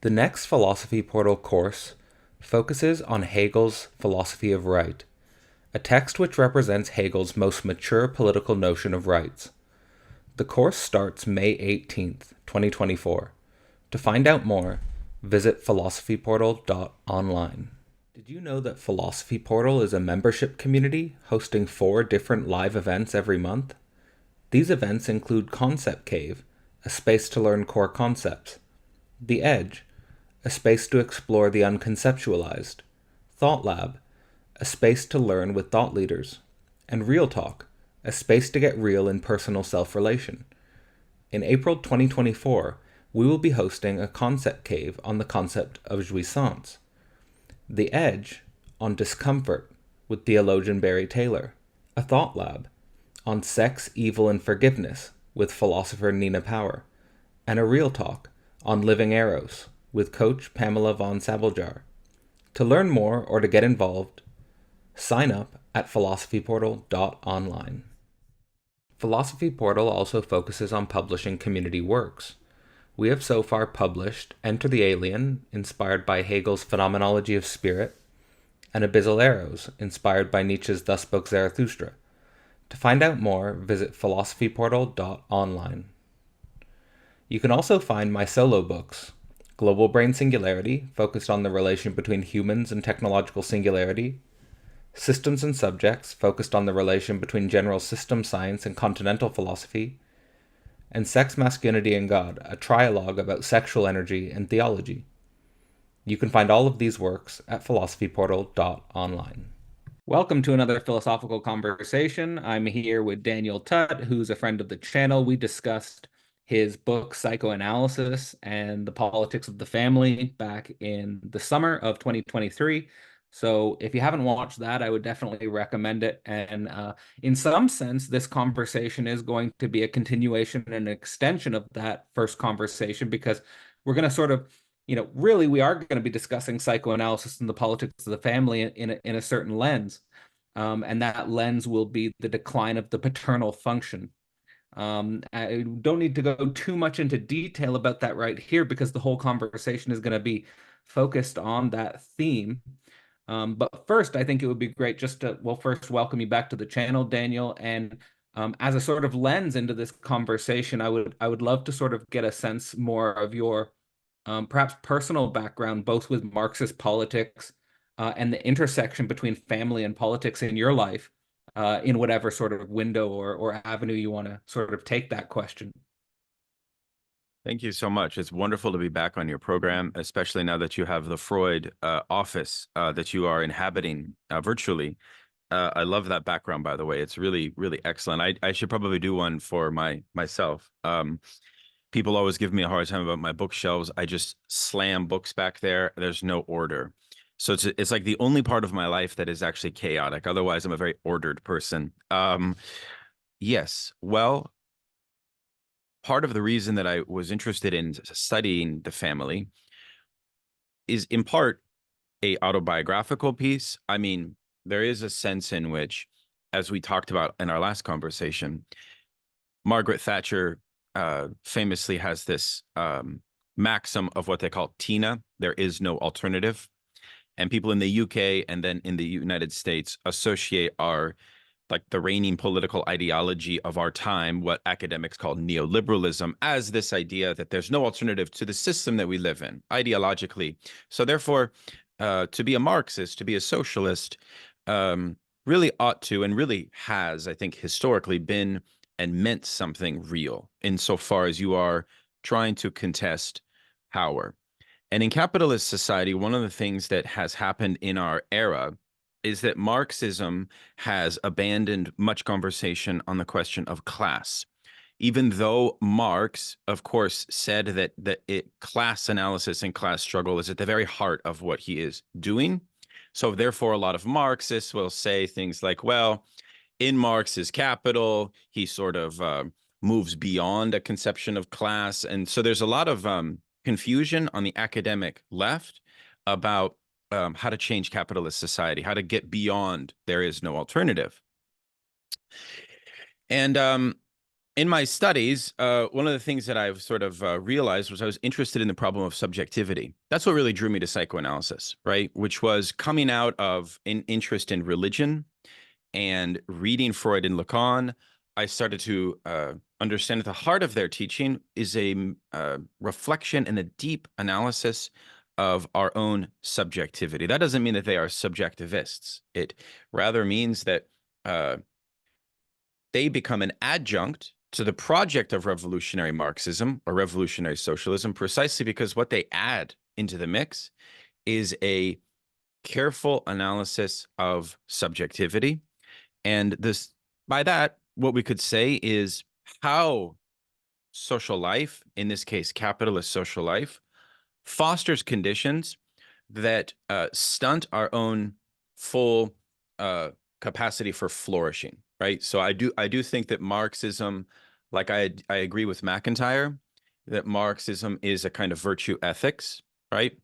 The next Philosophy Portal course focuses on Hegel's philosophy of right, a text which represents Hegel's most mature political notion of rights. The course starts May 18th, 2024. To find out more, visit philosophyportal.online. Did you know that Philosophy Portal is a membership community hosting 4 different live events every month? These events include Concept Cave, a space to learn core concepts, The Edge, a space to explore the unconceptualized, Thought Lab, a space to learn with thought leaders, and Real Talk, a space to get real in personal self-relation. In April 2024, we will be hosting a concept cave on the concept of jouissance, The Edge on discomfort with theologian Barry Taylor, a thought lab on sex, evil, and forgiveness with philosopher Nina Power, and a Real Talk on living eros with coach Pamela von Sabeljar. To learn more or to get involved, sign up at philosophyportal.online. Philosophy Portal also focuses on publishing community works. We have so far published Enter the Alien, inspired by Hegel's Phenomenology of Spirit, and Abyssal Arrows, inspired by Nietzsche's Thus Spoke Zarathustra. To find out more, visit philosophyportal.online. You can also find my solo books, Global Brain Singularity, focused on the relation between humans and technological singularity, Systems and Subjects, focused on the relation between general system science and continental philosophy, and Sex, Masculinity, and God, a trialogue about sexual energy and theology. You can find all of these works at philosophyportal.online. Welcome to another philosophical conversation. I'm here with Daniel Tutt, who's a friend of the channel. We discussed his book, Psychoanalysis and the Politics of the Family, back in the summer of 2023. So if you haven't watched that, I would definitely recommend it. And in some sense, this conversation is going to be a continuation and an extension of that first conversation, because we're going to sort of, really we are going to be discussing psychoanalysis and the politics of the family in a certain lens. And that lens will be the decline of the paternal function. I don't need to go too much into detail about that right here, because the whole conversation is going to be focused on that theme. But first, I think it would be great just to, well, first welcome you back to the channel, Daniel. And as a sort of lens into this conversation, I would love to sort of get a sense more of your perhaps personal background, both with Marxist politics and the intersection between family and politics in your life, in whatever sort of window or avenue you want to sort of take that question. Thank you so much. It's wonderful to be back on your program, especially now that you have the Freud office that you are inhabiting virtually. I love that background, by the way. It's really, really excellent. I should probably do one for myself. People always give me a hard time about my bookshelves. I just slam books back there. There's no order. So it's like the only part of my life that is actually chaotic. Otherwise, I'm a very ordered person. Yes. Well, part of the reason that I was interested in studying the family is in part a autobiographical piece. I mean, there is a sense in which, as we talked about in our last conversation, Margaret Thatcher famously has this maxim of what they call TINA, there is no alternative. And people in the UK and then in the United States associate our, like, the reigning political ideology of our time, what academics call neoliberalism, as this idea that there's no alternative to the system that we live in ideologically. So therefore, to be a Marxist, to be a socialist, really ought to, and really has, I think, historically been and meant something real insofar as you are trying to contest power. And in capitalist society, one of the things that has happened in our era is that Marxism has abandoned much conversation on the question of class. Even though Marx, of course, said that class analysis and class struggle is at the very heart of what he is doing. So therefore, a lot of Marxists will say things like, well, in Marx's Capital, he sort of moves beyond a conception of class. And so there's a lot of confusion on the academic left about how to change capitalist society, how to get beyond there is no alternative. And In my studies, one of the things that I've sort of realized was I was interested in the problem of subjectivity. That's what really drew me to psychoanalysis, right? Which was coming out of an interest in religion and reading Freud and Lacan. I started to understand at the heart of their teaching is a reflection and a deep analysis of our own subjectivity. That doesn't mean that they are subjectivists. It rather means that they become an adjunct to the project of revolutionary Marxism or revolutionary socialism, precisely because what they add into the mix is a careful analysis of subjectivity. And this, by that, what we could say is how social life, in this case, capitalist social life, fosters conditions that stunt our own full capacity for flourishing, right? So I do think that Marxism, like I agree with McIntyre, that Marxism is a kind of virtue ethics, right?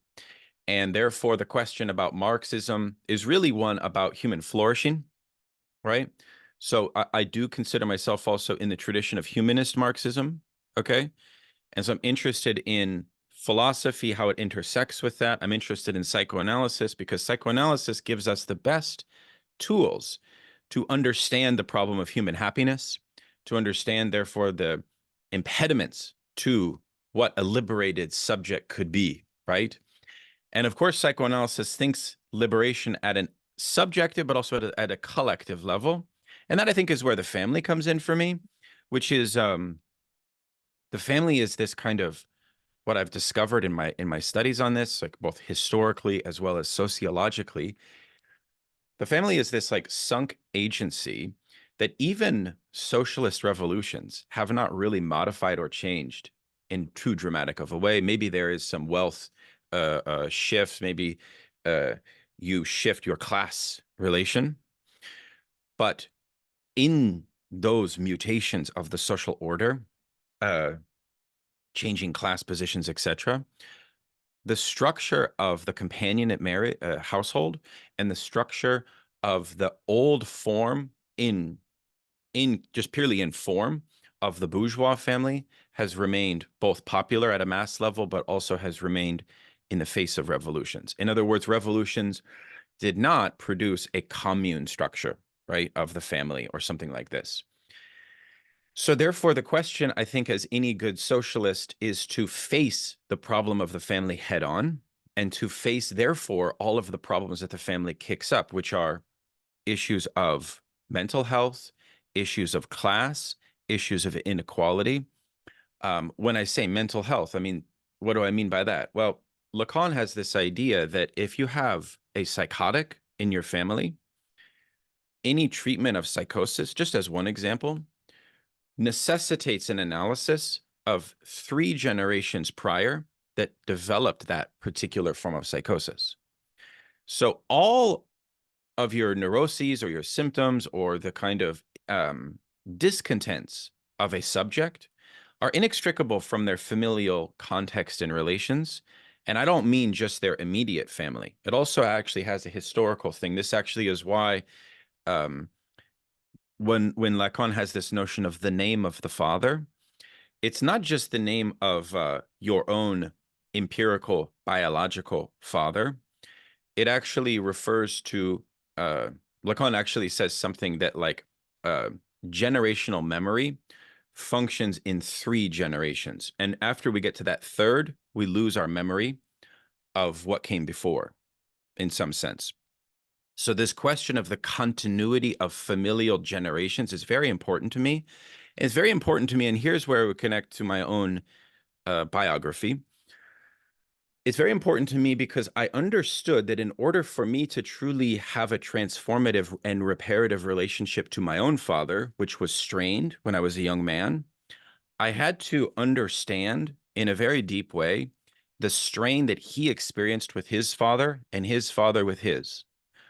And therefore, the question about Marxism is really one about human flourishing, right? So I do consider myself also in the tradition of humanist Marxism, okay? And so I'm interested in philosophy, how it intersects with that. I'm interested in psychoanalysis because psychoanalysis gives us the best tools to understand the problem of human happiness, to understand, therefore, the impediments to what a liberated subject could be, right? And of course, psychoanalysis thinks liberation at an subjective, but also at a collective level. And that I think is where the family comes in for me, which is the family is this kind of what I've discovered in my studies on this, like both historically as well as sociologically. The family is this like sunk agency that even socialist revolutions have not really modified or changed in too dramatic of a way. Maybe there is some wealth shifts. Maybe you shift your class relation, but in those mutations of the social order, uh, changing class positions, etc., the structure of the companionate marriage household and the structure of the old form in just purely in form of the bourgeois family has remained both popular at a mass level, but also has remained in the face of revolutions. In other words, revolutions did not produce a commune structure, right, of the family or something like this. So therefore, the question, I think, as any good socialist, is to face the problem of the family head on and to face, therefore, all of the problems that the family kicks up, which are issues of mental health, issues of class, issues of inequality. When I say mental health, I mean, what do I mean by that? Well, Lacan has this idea that if you have a psychotic in your family, any treatment of psychosis, just as one example, necessitates an analysis of 3 generations prior that developed that particular form of psychosis. So all of your neuroses or your symptoms or the kind of discontents of a subject are inextricable from their familial context and relations. And I don't mean just their immediate family. It also actually has a historical thing. This actually is why um, when Lacan has this notion of the name of the father, it's not just the name of your own empirical biological father. It actually refers to uh, Lacan actually says something that like uh, generational memory functions in 3 generations, and after we get to that third, we lose our memory of what came before, in some sense. So this question of the continuity of familial generations is very important to me. It's very important to me, and here's where we connect to my own biography. It's very important to me because I understood that in order for me to truly have a transformative and reparative relationship to my own father, which was strained when I was a young man, I had to understand in a very deep way the strain that he experienced with his father and his father with his.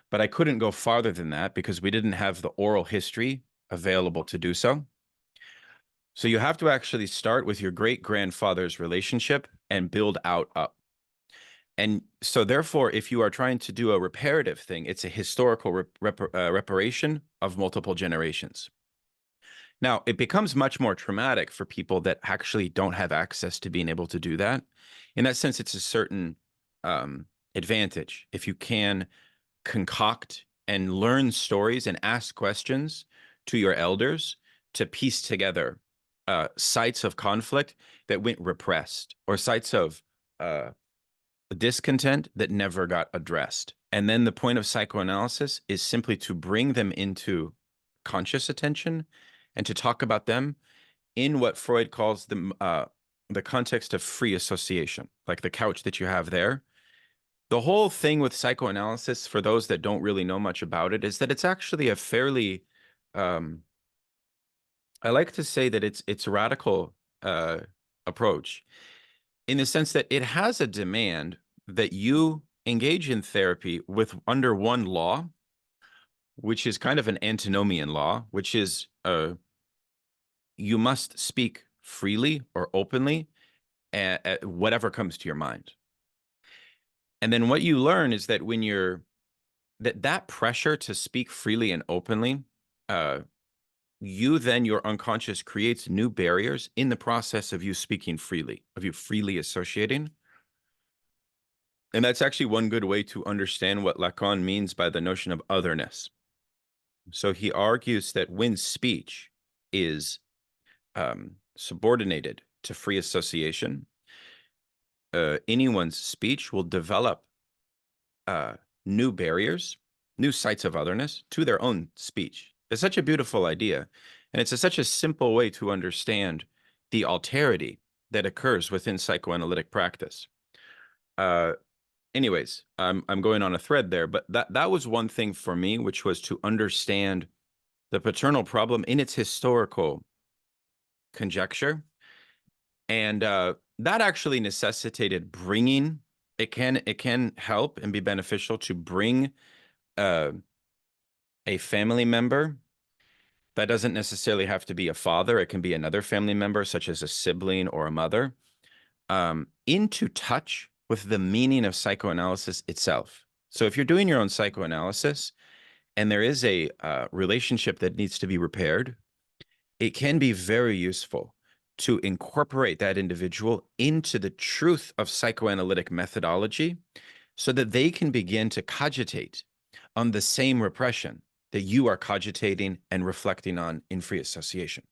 But I couldn't go farther than that because we didn't have the oral history available to do so. So you have to actually start with your great grandfather's relationship and build out up. And so therefore, if you are trying to do a reparative thing, it's a historical reparation of multiple generations. Now, it becomes much more traumatic for people that actually don't have access to being able to do that. In that sense, it's a certain advantage if you can concoct and learn stories and ask questions to your elders to piece together sites of conflict that went repressed or sites of discontent that never got addressed. And then the point of psychoanalysis is simply to bring them into conscious attention and to talk about them in what Freud calls the context of free association, like the couch that you have there. The whole thing with psychoanalysis, for those that don't really know much about it, is that it's actually a fairly, I like to say that it's a radical approach in the sense that it has a demand that you engage in therapy with under one law, which is kind of an antinomian law, which is you must speak freely or openly at whatever comes to your mind. And then what you learn is that when you're that pressure to speak freely and openly, your unconscious creates new barriers in the process of you speaking freely, of you freely associating. And that's actually one good way to understand what Lacan means by the notion of otherness. So he argues that when speech is subordinated to free association, anyone's speech will develop new barriers, new sites of otherness to their own speech. It's such a beautiful idea. And it's such a simple way to understand the alterity that occurs within psychoanalytic practice. Anyways, I'm going on a thread there, but that was one thing for me, which was to understand the paternal problem in its historical conjecture. And that actually necessitated bringing, it can help and be beneficial to bring a family member that doesn't necessarily have to be a father. It can be another family member, such as a sibling or a mother, into touch with the meaning of psychoanalysis itself. So if you're doing your own psychoanalysis and there is a relationship that needs to be repaired, it can be very useful to incorporate that individual into the truth of psychoanalytic methodology so that they can begin to cogitate on the same repression that you are cogitating and reflecting on in free association.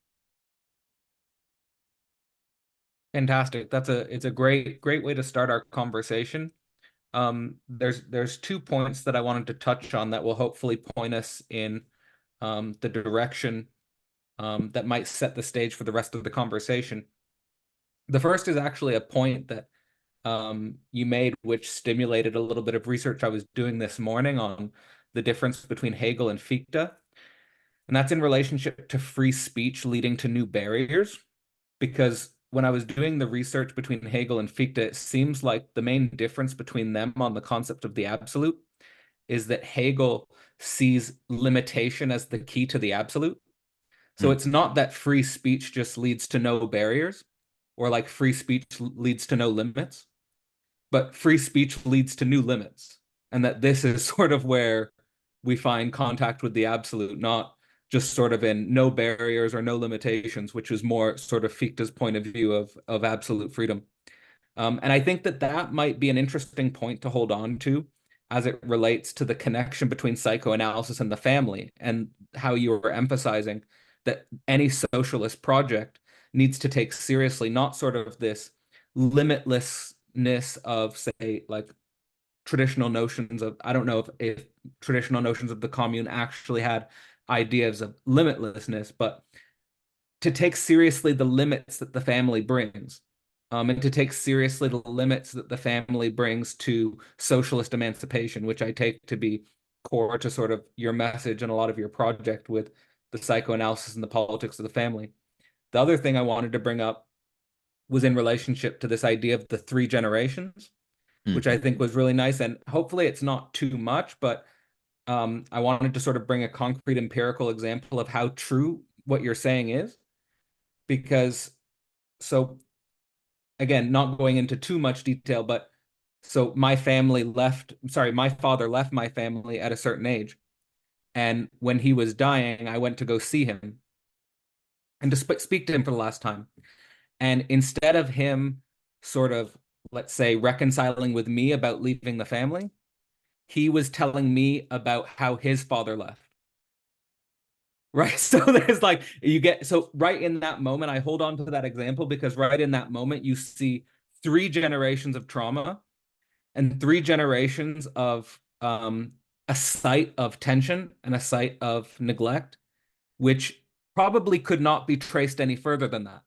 Fantastic. It's a great way to start our conversation. There's 2 points that I wanted to touch on that will hopefully point us in the direction that might set the stage for the rest of the conversation. The first is actually a point that you made, which stimulated a little bit of research I was doing this morning on the difference between Hegel and Fichte. And that's in relationship to free speech leading to new barriers. Because when I was doing the research between Hegel and Fichte, it seems like the main difference between them on the concept of the absolute is that Hegel sees limitation as the key to the absolute. So it's not that free speech just leads to no barriers, or like free speech leads to no limits, but free speech leads to new limits. And that this is sort of where we find contact with the absolute, not just sort of in no barriers or no limitations, which is more sort of Fichte's point of view of absolute freedom. And I think that that might be an interesting point to hold on to as it relates to the connection between psychoanalysis and the family, and how you were emphasizing that any socialist project needs to take seriously not sort of this limitlessness of, say, like traditional notions of, I don't know if traditional notions of the commune actually had ideas of limitlessness, but to take seriously the limits that the family brings, and to take seriously the limits that the family brings to socialist emancipation, which I take to be core to sort of your message and a lot of your project with the psychoanalysis and the politics of the family. The other thing I wanted to bring up was in relationship to this idea of the 3 generations, which I think was really nice. And hopefully it's not too much, but I wanted to sort of bring a concrete empirical example of how true what you're saying is. Because, so again, not going into too much detail, but so my father left my family at a certain age. And when he was dying, I went to go see him. and to speak to him for the last time. And instead of him sort of, let's say, reconciling with me about leaving the family, he was telling me about how his father left. Right. So there's like, you get, so right in that moment, I hold on to that example because right in that moment, you see three generations of trauma and three generations of a site of tension and a site of neglect, which probably could not be traced any further than that.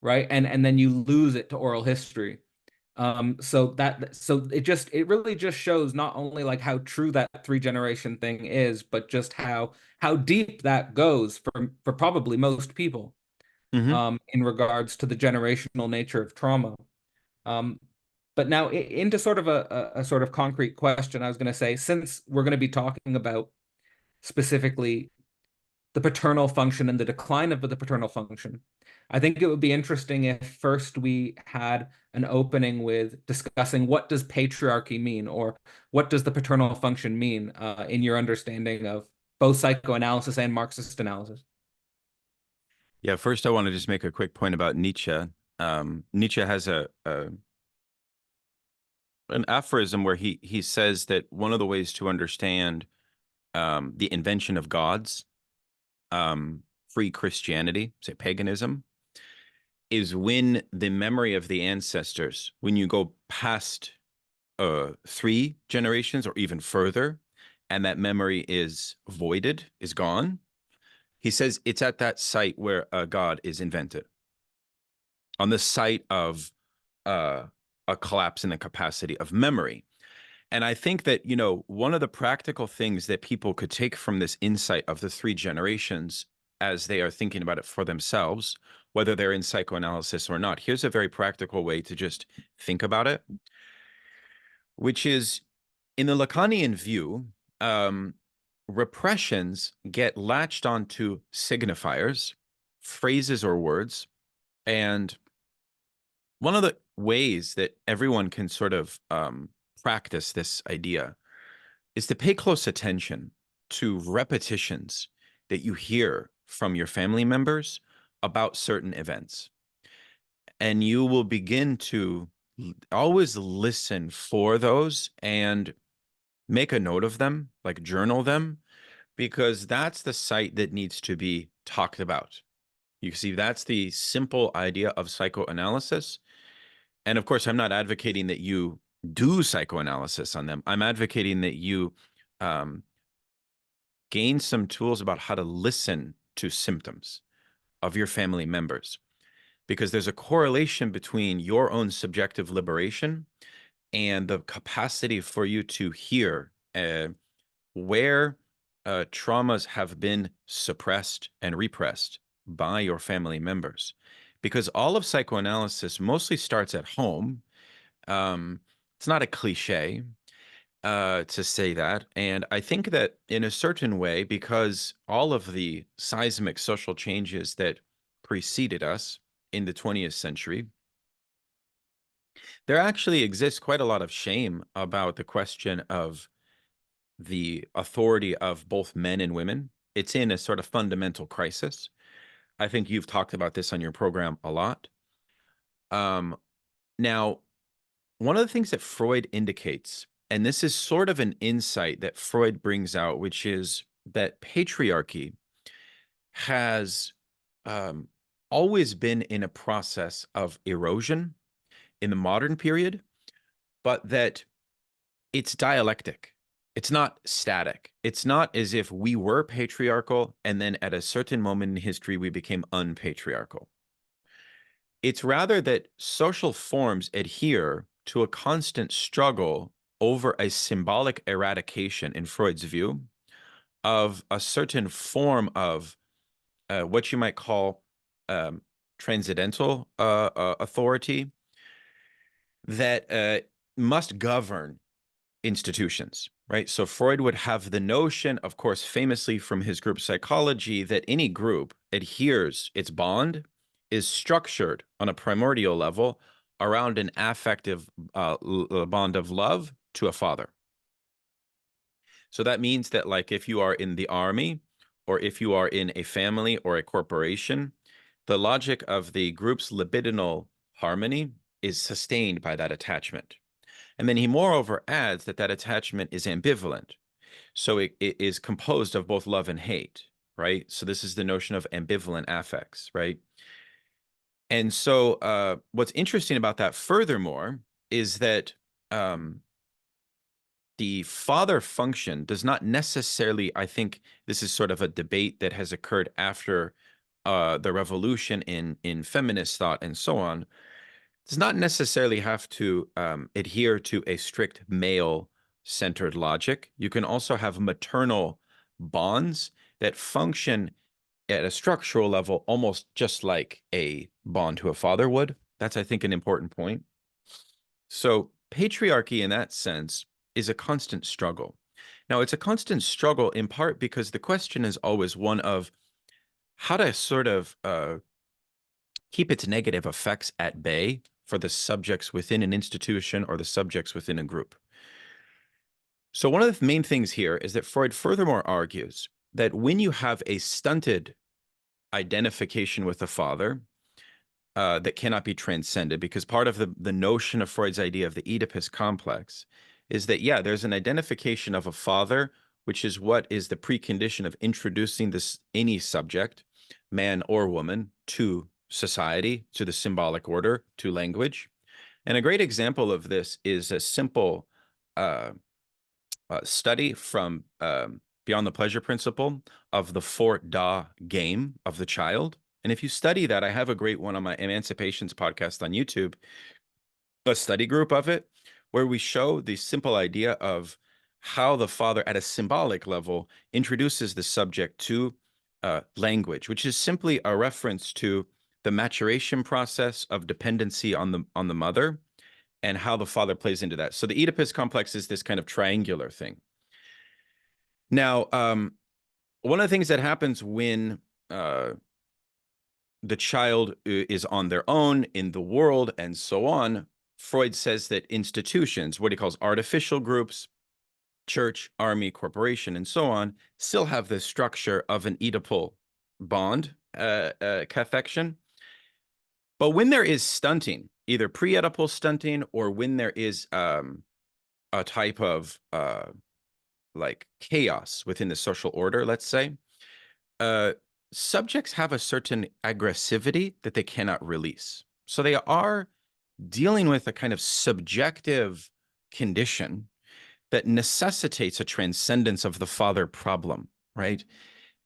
Right. And then you lose it to oral history. So it really just shows not only like how true that three generation thing is, but just how deep that goes for probably most people Hmm. in regards to the generational nature of trauma. Um, but now into sort of a sort of concrete question, I was going to say, since we're going to be talking about specifically the paternal function and the decline of the paternal function. I think it would be interesting if first we had an opening with discussing what does patriarchy mean, or what does the paternal function mean in your understanding of both psychoanalysis and Marxist analysis. Yeah, first I want to just make a quick point about Nietzsche. Nietzsche has an aphorism where he says that one of the ways to understand the invention of gods, free Christianity, say paganism, is when the memory of the ancestors, when you go past three generations or even further, and that memory is voided, is gone. He says it's at that site where a god is invented, on the site of uh, a collapse in the capacity of memory. And I think that, one of the practical things that people could take from this insight of the three generations as they are thinking about it for themselves, whether they're in psychoanalysis or not, here's a very practical way to just think about it, which is in the Lacanian view, repressions get latched onto signifiers, phrases or words. And one of the ways that everyone can sort of practice this idea is to pay close attention to repetitions that you hear from your family members about certain events. And you will begin to always listen for those and make a note of them, like journal them, because that's the site that needs to be talked about. You see, that's the simple idea of psychoanalysis. And of course, I'm not advocating that you do psychoanalysis on them. I'm advocating that you um, gain some tools about how to listen to symptoms of your family members, because there's a correlation between your own subjective liberation and the capacity for you to hear where traumas have been suppressed and repressed by your family members. Because all of psychoanalysis mostly starts at home. It's not a cliche to say that. And I think that in a certain way, because all of the seismic social changes that preceded us in the 20th century, there actually exists quite a lot of shame about the question of the authority of both men and women. It's in a sort of fundamental crisis. I think you've talked about this on your program a lot. Now, one of the things that Freud indicates, and this is sort of an insight that Freud brings out, which is that patriarchy has um, always been in a process of erosion in the modern period, but that it's dialectic. It's not static. It's not as if we were patriarchal and then at a certain moment in history we became unpatriarchal. It's rather that social forms adhere to a constant struggle over a symbolic eradication, in Freud's view, of a certain form of what you might call um, transcendental authority that must govern institutions, right? So Freud would have the notion, of course, famously from his group psychology, that any group adheres, its bond is structured on a primordial level around an affective bond of love to a father. So that means that, like, if you are in the army or if you are in a family or a corporation, the logic of the group's libidinal harmony is sustained by that attachment. And then he moreover adds that that attachment is ambivalent. So it is composed of both love and hate, right? So this is the notion of ambivalent affects, right? And so what's interesting about that, furthermore, is that the father function does not necessarily, I think this is sort of a debate that has occurred after the revolution in feminist thought and so on, does not necessarily have to adhere to a strict male-centered logic. You can also have maternal bonds that function at a structural level almost just like a bond to a father would. That's, I think, an important point. So patriarchy in that sense is a constant struggle. Now, it's a constant struggle in part because the question is always one of how to sort of keep its negative effects at bay for the subjects within an institution or the subjects within a group. So one of the main things here is that Freud furthermore argues that when you have a stunted identification with the father that cannot be transcended, because part of the notion of Freud's idea of the Oedipus complex is that, yeah, there's an identification of a father, which is what is the precondition of introducing this any subject, man or woman, to society, to the symbolic order, to language. And a great example of this is a simple study from Beyond the Pleasure Principle of the Fort Da game of the child. And if you study that, I have a great one on my Emancipations podcast on YouTube, a study group of it, where we show the simple idea of how the father at a symbolic level introduces the subject to language, which is simply a reference to the maturation process of dependency on the mother and how the father plays into that. So the Oedipus complex is this kind of triangular thing. Now, one of the things that happens when the child is on their own in the world and so on, Freud says that institutions, what he calls artificial groups, church, army, corporation, and so on, still have the structure of an Oedipal bond cathextion. But when there is stunting, either pre-Oedipal stunting or when there is a type of like chaos within the social order, let's say, subjects have a certain aggressivity that they cannot release. So they are dealing with a kind of subjective condition that necessitates a transcendence of the father problem, right?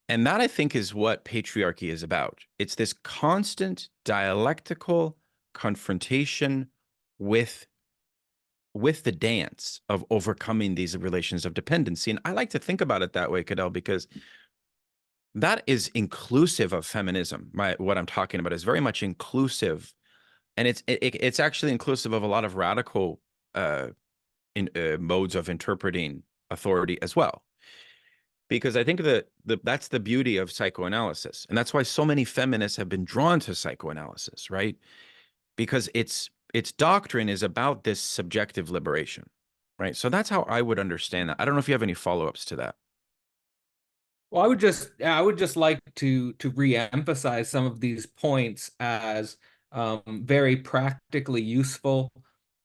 And that, I think, is what patriarchy is about. It's this constant dialectical confrontation with the dance of overcoming these relations of dependency. And I like to think about it that way, Cadell, because that is inclusive of feminism. What I'm talking about is very much inclusive, and it's actually inclusive of a lot of radical modes of interpreting authority as well. Because I think that that's the beauty of psychoanalysis, and that's why so many feminists have been drawn to psychoanalysis, right? Because its doctrine is about this subjective liberation, right? So that's how I would understand that. I don't know if you have any follow-ups to that. Well, I would just like to re-emphasize some of these points as very practically useful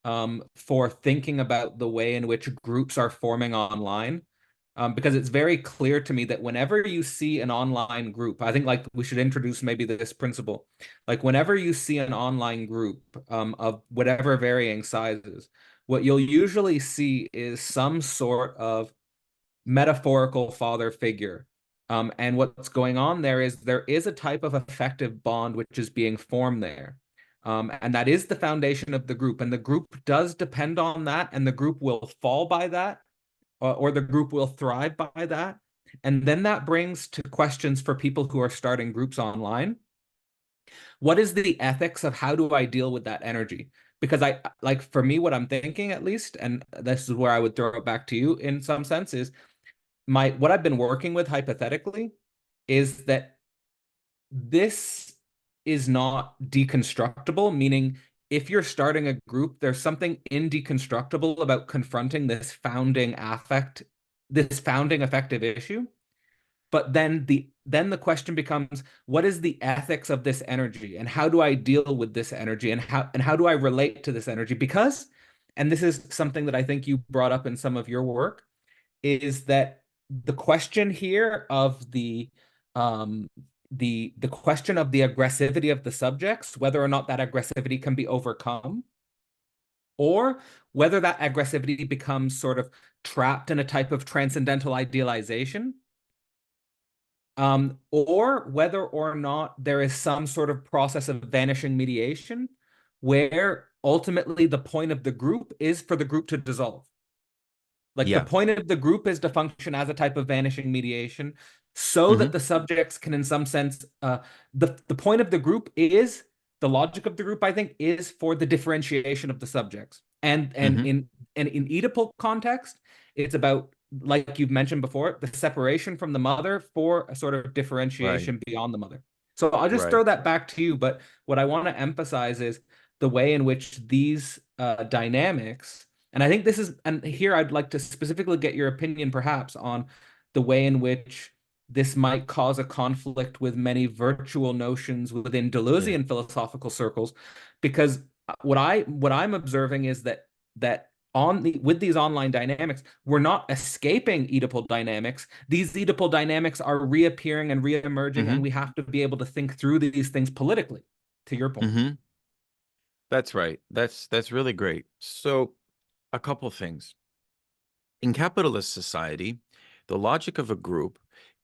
for thinking about the way in which groups are forming online. Because it's very clear to me that whenever you see an online group, I think like we should introduce maybe this principle. Like whenever you see an online group of whatever varying sizes, what you'll usually see is some sort of metaphorical father figure. And what's going on there is a type of effective bond which is being formed there. And that is the foundation of the group. And the group does depend on that, and the group will fall by that, or the group will thrive by that. And then that brings to questions for people who are starting groups online. What is the ethics of how do I deal with that energy? Because I like, for me, what I'm thinking at least, and this is where I would throw it back to you in some sense, is what I've been working with hypothetically is that this is not deconstructible, meaning if you're starting a group, there's something indeconstructible about confronting this founding affective issue. But then the question becomes, what is the ethics of this energy, and how do I deal with this energy, and how do I relate to this energy? Because, and this is something that I think you brought up in some of your work, is that the question here of um the question of the aggressivity of the subjects, whether or not that aggressivity can be overcome, or whether that aggressivity becomes sort of trapped in a type of transcendental idealization, or whether or not there is some sort of process of vanishing mediation where ultimately the point of the group is for the group to dissolve. Like the Yeah. point of the group is to function as a type of vanishing mediation so that Hmm. the subjects can, in some sense, the point of the group is the logic of the group, I think, is for the differentiation of the subjects. Hmm. And in Oedipal context, it's about, like you've mentioned before, the separation from the mother for a sort of Right. differentiation beyond the mother. So I'll just Right. throw that back to you. But what I want to emphasize is the way in which these dynamics, and I think this is, and here I'd like to specifically get your opinion perhaps on the way in which this might cause a conflict with many virtual notions within Yeah. Deleuzian philosophical circles, because what I'm observing is that with these online dynamics, we're not escaping Oedipal dynamics. These Oedipal dynamics are reappearing and reemerging, and Hmm. we have to be able to think through these things politically, to your point. Hmm. That's right. That's really great. So a couple things. In capitalist society, the logic of a group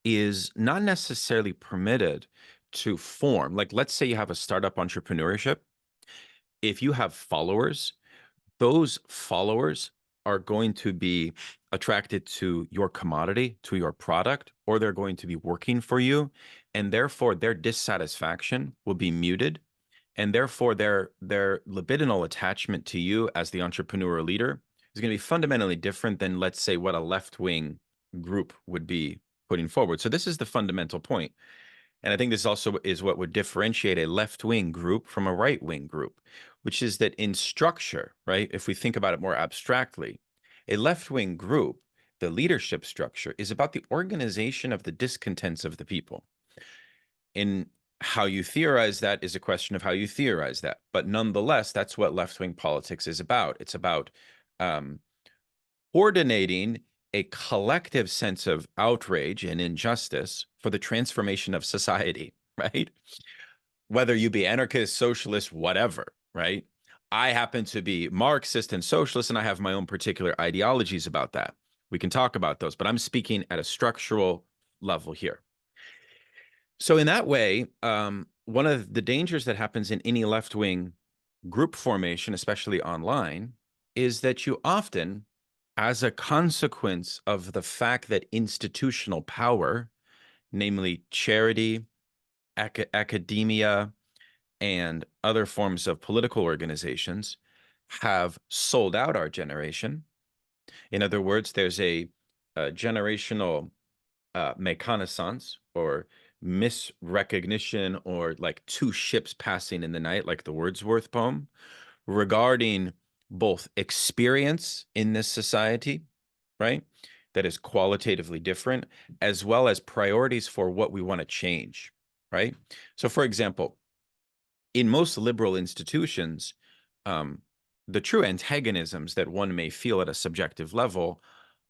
is not necessarily permitted to form. Like, let's say you have a startup entrepreneurship. If you have followers, those followers are going to be attracted to your commodity, to your product, or they're going to be working for you. And therefore, their dissatisfaction will be muted. And therefore, their libidinal attachment to you as the entrepreneur leader is going to be fundamentally different than, let's say, what a left-wing group would be putting forward. So this is the fundamental point. And I think this also is what would differentiate a left-wing group from a right-wing group, which is that in structure, right? If we think about it more abstractly, a left-wing group, the leadership structure is about the organization of the discontents of the people. In how you theorize that is a question of how you theorize that. But nonetheless, that's what left-wing politics is about. It's about um, coordinating a collective sense of outrage and injustice for the transformation of society, right? Whether you be anarchist, socialist, whatever, right? I happen to be Marxist and socialist, and I have my own particular ideologies about that. We can talk about those, but I'm speaking at a structural level here. So in that way, one of the dangers that happens in any left-wing group formation, especially online, is that you often, as a consequence of the fact that institutional power, namely charity, academia, and other forms of political organizations, have sold out our generation. In other words, there's a generational méconnaissance or misrecognition, or like two ships passing in the night, like the Wordsworth poem, regarding both experience in this society, right? That is qualitatively different, as well as priorities for what we want to change, right? So, for example, in most liberal institutions, um, the true antagonisms that one may feel at a subjective level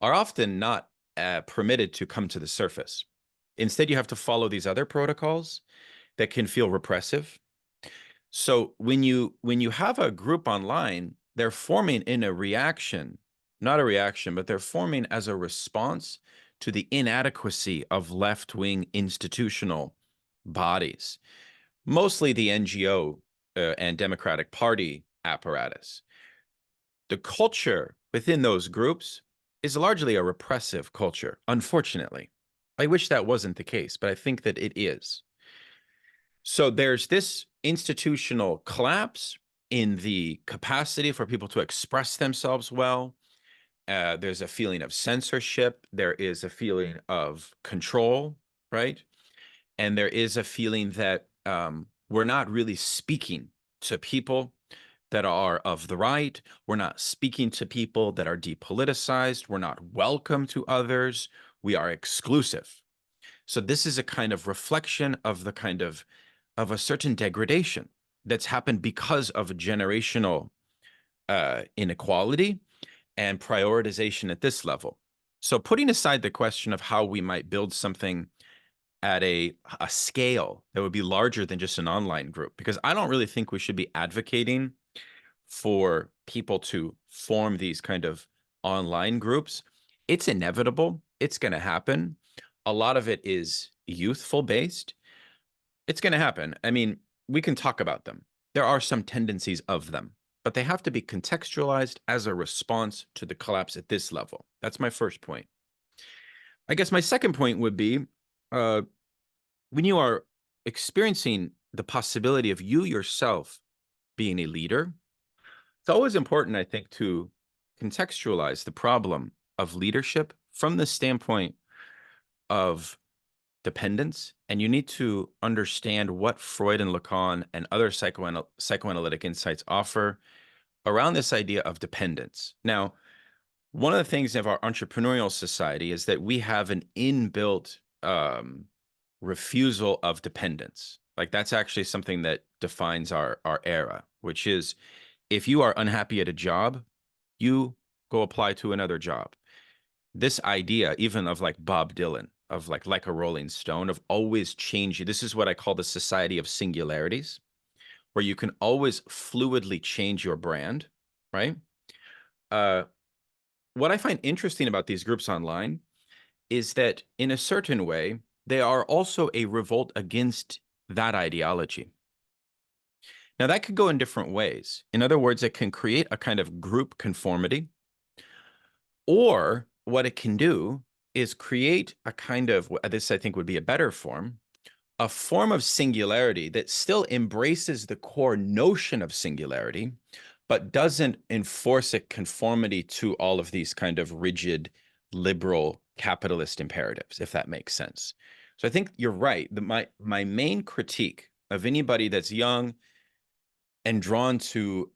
are often not permitted to come to the surface. Instead, you have to follow these other protocols that can feel repressive. So when you have a group online, they're forming in a reaction, not a reaction, but they're forming as a response to the inadequacy of left-wing institutional bodies, mostly the NGO and Democratic Party apparatus. The culture within those groups is largely a repressive culture, unfortunately. I wish that wasn't the case, but I think that it is. So there's this institutional collapse in the capacity for people to express themselves well. There's a feeling of censorship. There is a feeling of control, right? And there is a feeling that we're not really speaking to people that are of the right. We're not speaking to people that are depoliticized. We're not welcome to others. We are exclusive. So this is a kind of reflection of the kind of a certain degradation that's happened because of a generational inequality and prioritization at this level. So putting aside the question of how we might build something at a scale that would be larger than just an online group, because I don't really think we should be advocating for people to form these kind of online groups. It's inevitable. It's going to happen. A lot of it is youthful based. It's going to happen. I mean, we can talk about them. There are some tendencies of them, but they have to be contextualized as a response to the collapse at this level. That's my first point. I guess my second point would be when you are experiencing the possibility of you yourself being a leader, it's always important, I think, to contextualize the problem of leadership from the standpoint of dependence. And you need to understand what Freud and Lacan and other psychoanalytic insights offer around this idea of dependence. Now, one of the things of our entrepreneurial society is that we have an inbuilt refusal of dependence. Like that's actually something that defines our era, which is if you are unhappy at a job, you go apply to another job. This idea, even of like Bob Dylan, of like a Rolling Stone, of always changing. This is what I call the society of singularities, where you can always fluidly change your brand, right? What I find interesting about these groups online is that in a certain way, they are also a revolt against that ideology. Now, that could go in different ways. In other words, it can create a kind of group conformity, or what it can do is create a kind of, this I think would be a better form, a form of singularity that still embraces the core notion of singularity, but doesn't enforce a conformity to all of these kind of rigid, liberal, capitalist imperatives, if that makes sense. So I think you're right. My main critique of anybody that's young and drawn to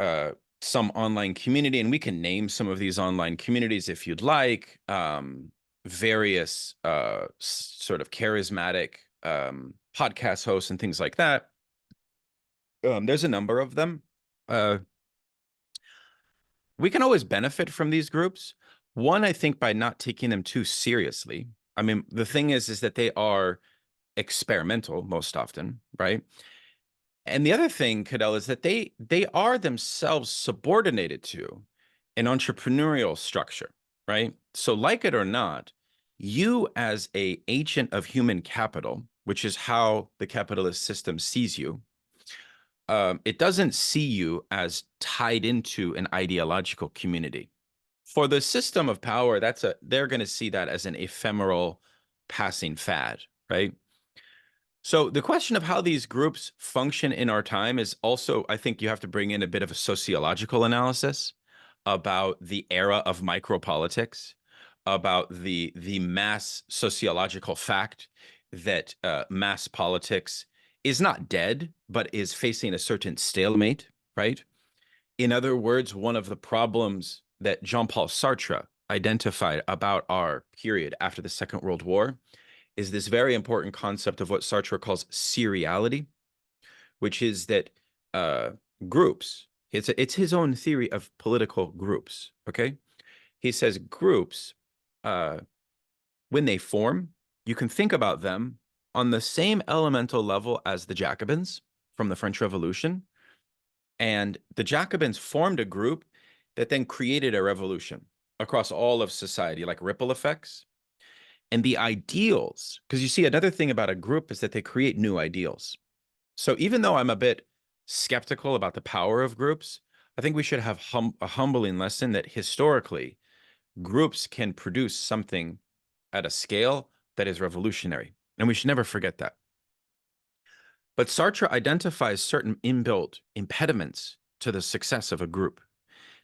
some online community, and we can name some of these online communities if you'd like, various sort of charismatic podcast hosts and things like that. There's a number of them. We can always benefit from these groups. One, I think, by not taking them too seriously. I mean, the thing is that they are experimental most often, right? And the other thing, Cadell, is that they are themselves subordinated to an entrepreneurial structure, right? So like it or not, you as a agent of human capital, which is how the capitalist system sees you, it doesn't see you as tied into an ideological community. For the system of power, they're going to see that as an ephemeral passing fad, right? So the question of how these groups function in our time is also, I think you have to bring in a bit of a sociological analysis about the era of micropolitics, about the mass sociological fact that mass politics is not dead, but is facing a certain stalemate, right? In other words, one of the problems that Jean-Paul Sartre identified about our period after the Second World War is this very important concept of what Sartre calls seriality, which is that groups, it's his own theory of political groups, okay? He says groups, when they form, you can think about them on the same elemental level as the Jacobins from the French Revolution. And the Jacobins formed a group that then created a revolution across all of society, like ripple effects. And the ideals, because you see, another thing about a group is that they create new ideals. So even though I'm a bit skeptical about the power of groups, I think we should have a humbling lesson that historically groups can produce something at a scale that is revolutionary. And we should never forget that. But Sartre identifies certain inbuilt impediments to the success of a group,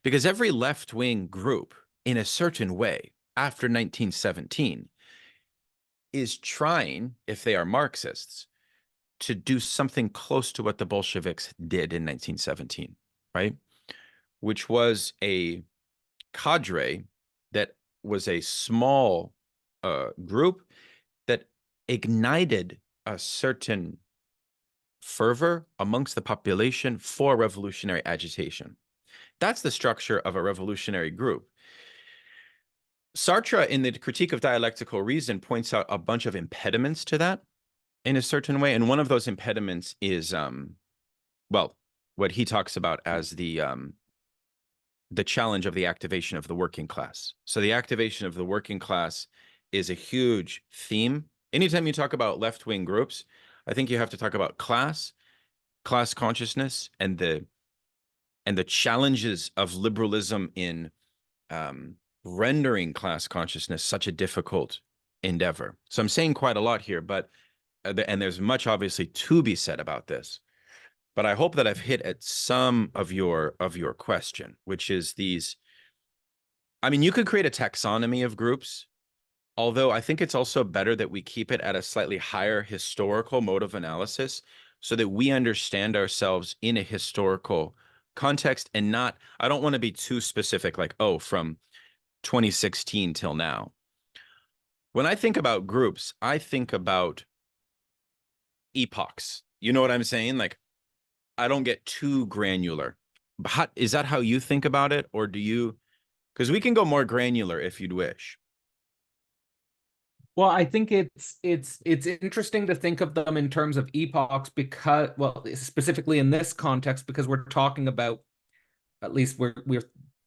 because every left-wing group, in a certain way, after 1917, is trying, if they are Marxists, to do something close to what the Bolsheviks did in 1917, right? Which was a cadre that was a small group that ignited a certain fervor amongst the population for revolutionary agitation. That's the structure of a revolutionary group. Sartre, in the Critique of Dialectical Reason, points out a bunch of impediments to that in a certain way. And one of those impediments is, well, what he talks about as the challenge of the activation of the working class. So the activation of the working class is a huge theme. Anytime you talk about left-wing groups, I think you have to talk about class consciousness, and the challenges of liberalism in rendering class consciousness such a difficult endeavor. So I'm saying quite a lot here, but and there's much obviously to be said about this. But I hope that I've hit at some of your question, which is these. I mean, you could create a taxonomy of groups, although I think it's also better that we keep it at a slightly higher historical mode of analysis so that we understand ourselves in a historical context and not, I don't want to be too specific, like, oh, from 2016 till now. When I think about groups, I think about epochs. You know what I'm saying? Like, I don't get too granular. Is that how you think about it? Or do you, because we can go more granular if you'd wish. Well, I think it's interesting to think of them in terms of epochs because, well, specifically in this context, because we're talking about, at least we're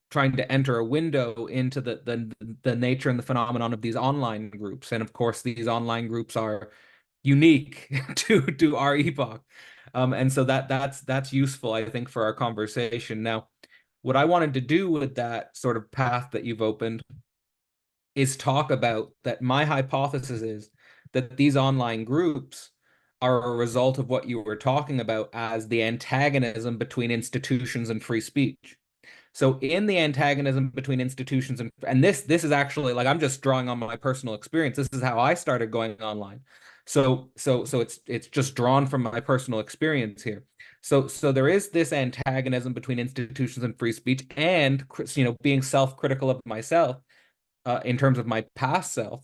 trying to enter a window into the nature and the phenomenon of these online groups. And of course, these online groups are unique to our epoch. And so that's useful, I think, for our conversation. Now, what I wanted to do with that sort of path that you've opened is talk about that my hypothesis is that these online groups are a result of what you were talking about as the antagonism between institutions and free speech. So in the antagonism between institutions and this is actually, like, I'm just drawing on my personal experience. This is how I started going online. So it's just drawn from my personal experience here. So there is this antagonism between institutions and free speech, and being self-critical of myself in terms of my past self.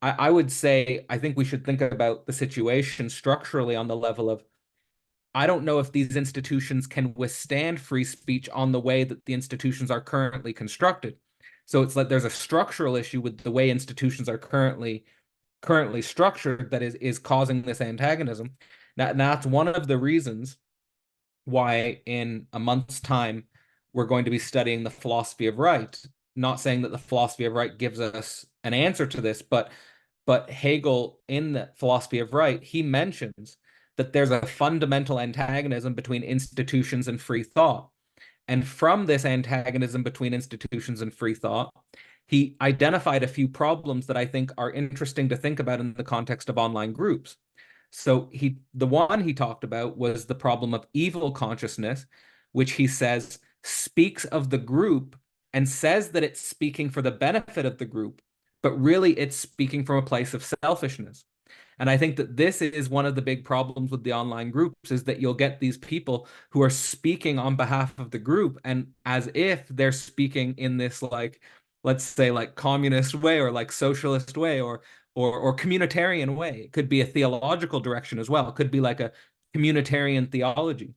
I would say I think we should think about the situation structurally on the level of, I don't know if these institutions can withstand free speech on the way that the institutions are currently constructed. So it's like there's a structural issue with the way institutions are currently structured that is causing this antagonism. Now, that's one of the reasons why in a month's time we're going to be studying the philosophy of right. Not saying that the philosophy of right gives us an answer to this, but Hegel, in the philosophy of right, he mentions that there's a fundamental antagonism between institutions and free thought. And from this antagonism between institutions and free thought, he identified a few problems that I think are interesting to think about in the context of online groups. So the one he talked about was the problem of evil consciousness, which he says speaks of the group and says that it's speaking for the benefit of the group, but really it's speaking from a place of selfishness. And I think that this is one of the big problems with the online groups, is that you'll get these people who are speaking on behalf of the group, and as if they're speaking in this, like, let's say, like, communist way or like socialist way or communitarian way. It could be a theological direction as well. It could be like a communitarian theology.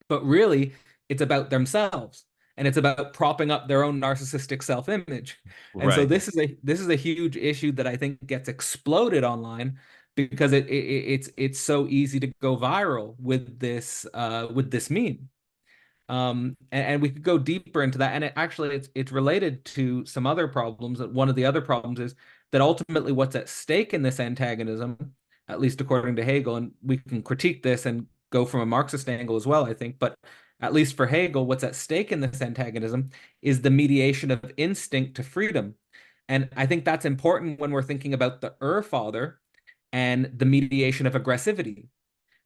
But really, it's about themselves, and it's about propping up their own narcissistic self-image. And so Right. this is a huge issue that I think gets exploded online because it's so easy to go viral with this meme. And we could go deeper into that. And it's related to some other problems. One of the other problems is that ultimately what's at stake in this antagonism, at least according to Hegel, and we can critique this and go from a Marxist angle as well, I think, but at least for Hegel, what's at stake in this antagonism is the mediation of instinct to freedom. And I think that's important when we're thinking about the Father and the mediation of aggressivity,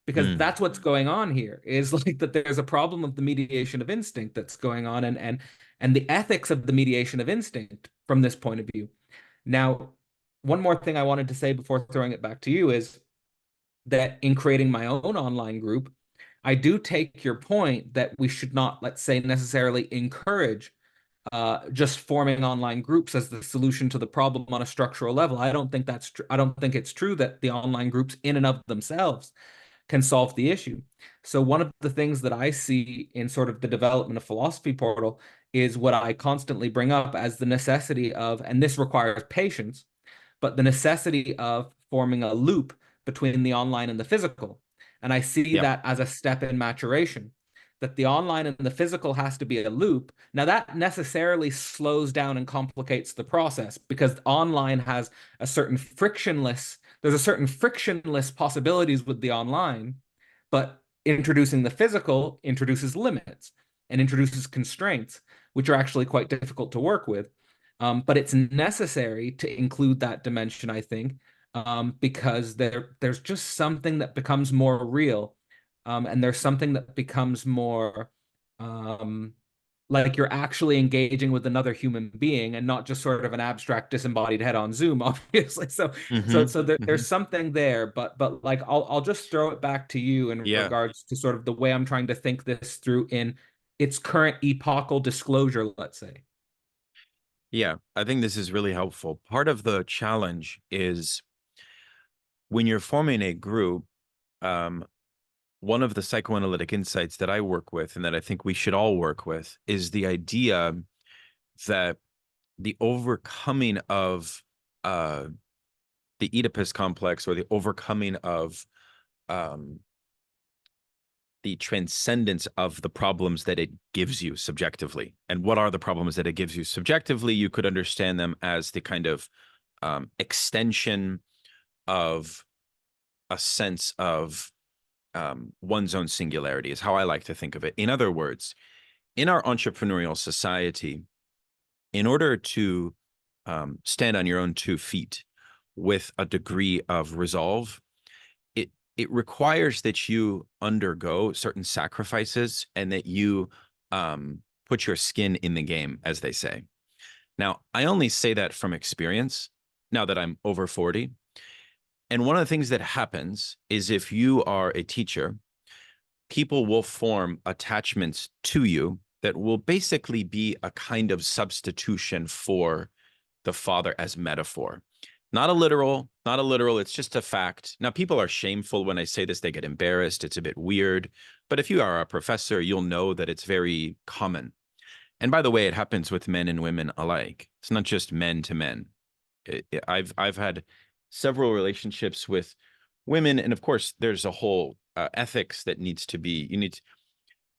because Mm. that's what's going on here, is like that there's a problem of the mediation of instinct that's going on, and the ethics of the mediation of instinct from this point of view. Now, one more thing I wanted to say before throwing it back to you is that in creating my own online group, I do take your point that we should not, let's say, necessarily encourage just forming online groups as the solution to the problem on a structural level. I don't think that's true. I don't think it's true that the online groups in and of themselves can solve the issue. So one of the things that I see in sort of the development of Philosophy Portal is what I constantly bring up as the necessity of, and this requires patience, but the necessity of forming a loop between the online and the physical. And I see Yeah. that as a step in maturation, that the online and the physical has to be a loop. Now, that necessarily slows down and complicates the process because online has a certain there's a certain frictionless possibilities with the online, but introducing the physical introduces limits and introduces constraints, which are actually quite difficult to work with. But it's necessary to include that dimension, I think, because there's just something that becomes more real, and there's something that becomes more um, like you're actually engaging with another human being and not just sort of an abstract disembodied head on Zoom, obviously. There's something there, but like I'll just throw it back to you in Yeah. regards to sort of the way I'm trying to think this through in its current epochal disclosure, let's say. Yeah, I think this is really helpful. Part of the challenge is when you're forming a group, um, one of the psychoanalytic insights that I work with and that I think we should all work with is the idea that the overcoming of uh, the Oedipus complex or the overcoming of um, the transcendence of the problems that it gives you subjectively. And what are the problems that it gives you subjectively? You could understand them as the kind of extension of a sense of one's own singularity, is how I like to think of it. In other words, in our entrepreneurial society, in order to stand on your own 2 feet with a degree of resolve, it requires that you undergo certain sacrifices and that you put your skin in the game, as they say. Now, I only say that from experience now that I'm over 40. And one of the things that happens is if you are a teacher, people will form attachments to you that will basically be a kind of substitution for the father as metaphor. Not a literal, it's just a fact. Now, people are shameful when I say this, they get embarrassed, it's a bit weird. But if you are a professor, you'll know that it's very common. And by the way, it happens with men and women alike. It's not just men to men. I've had several relationships with women, and of course, there's a whole ethics that needs to be.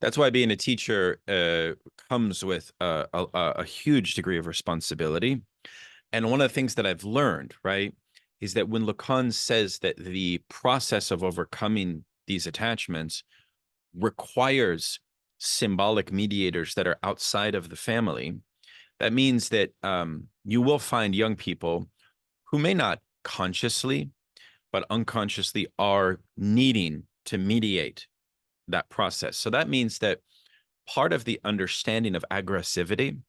That's why being a teacher comes with a huge degree of responsibility. And one of the things that I've learned, right, is that when Lacan says that the process of overcoming these attachments requires symbolic mediators that are outside of the family, that means that you will find young people who may not consciously, but unconsciously are needing to mediate that process. So that means that part of the understanding of aggressivity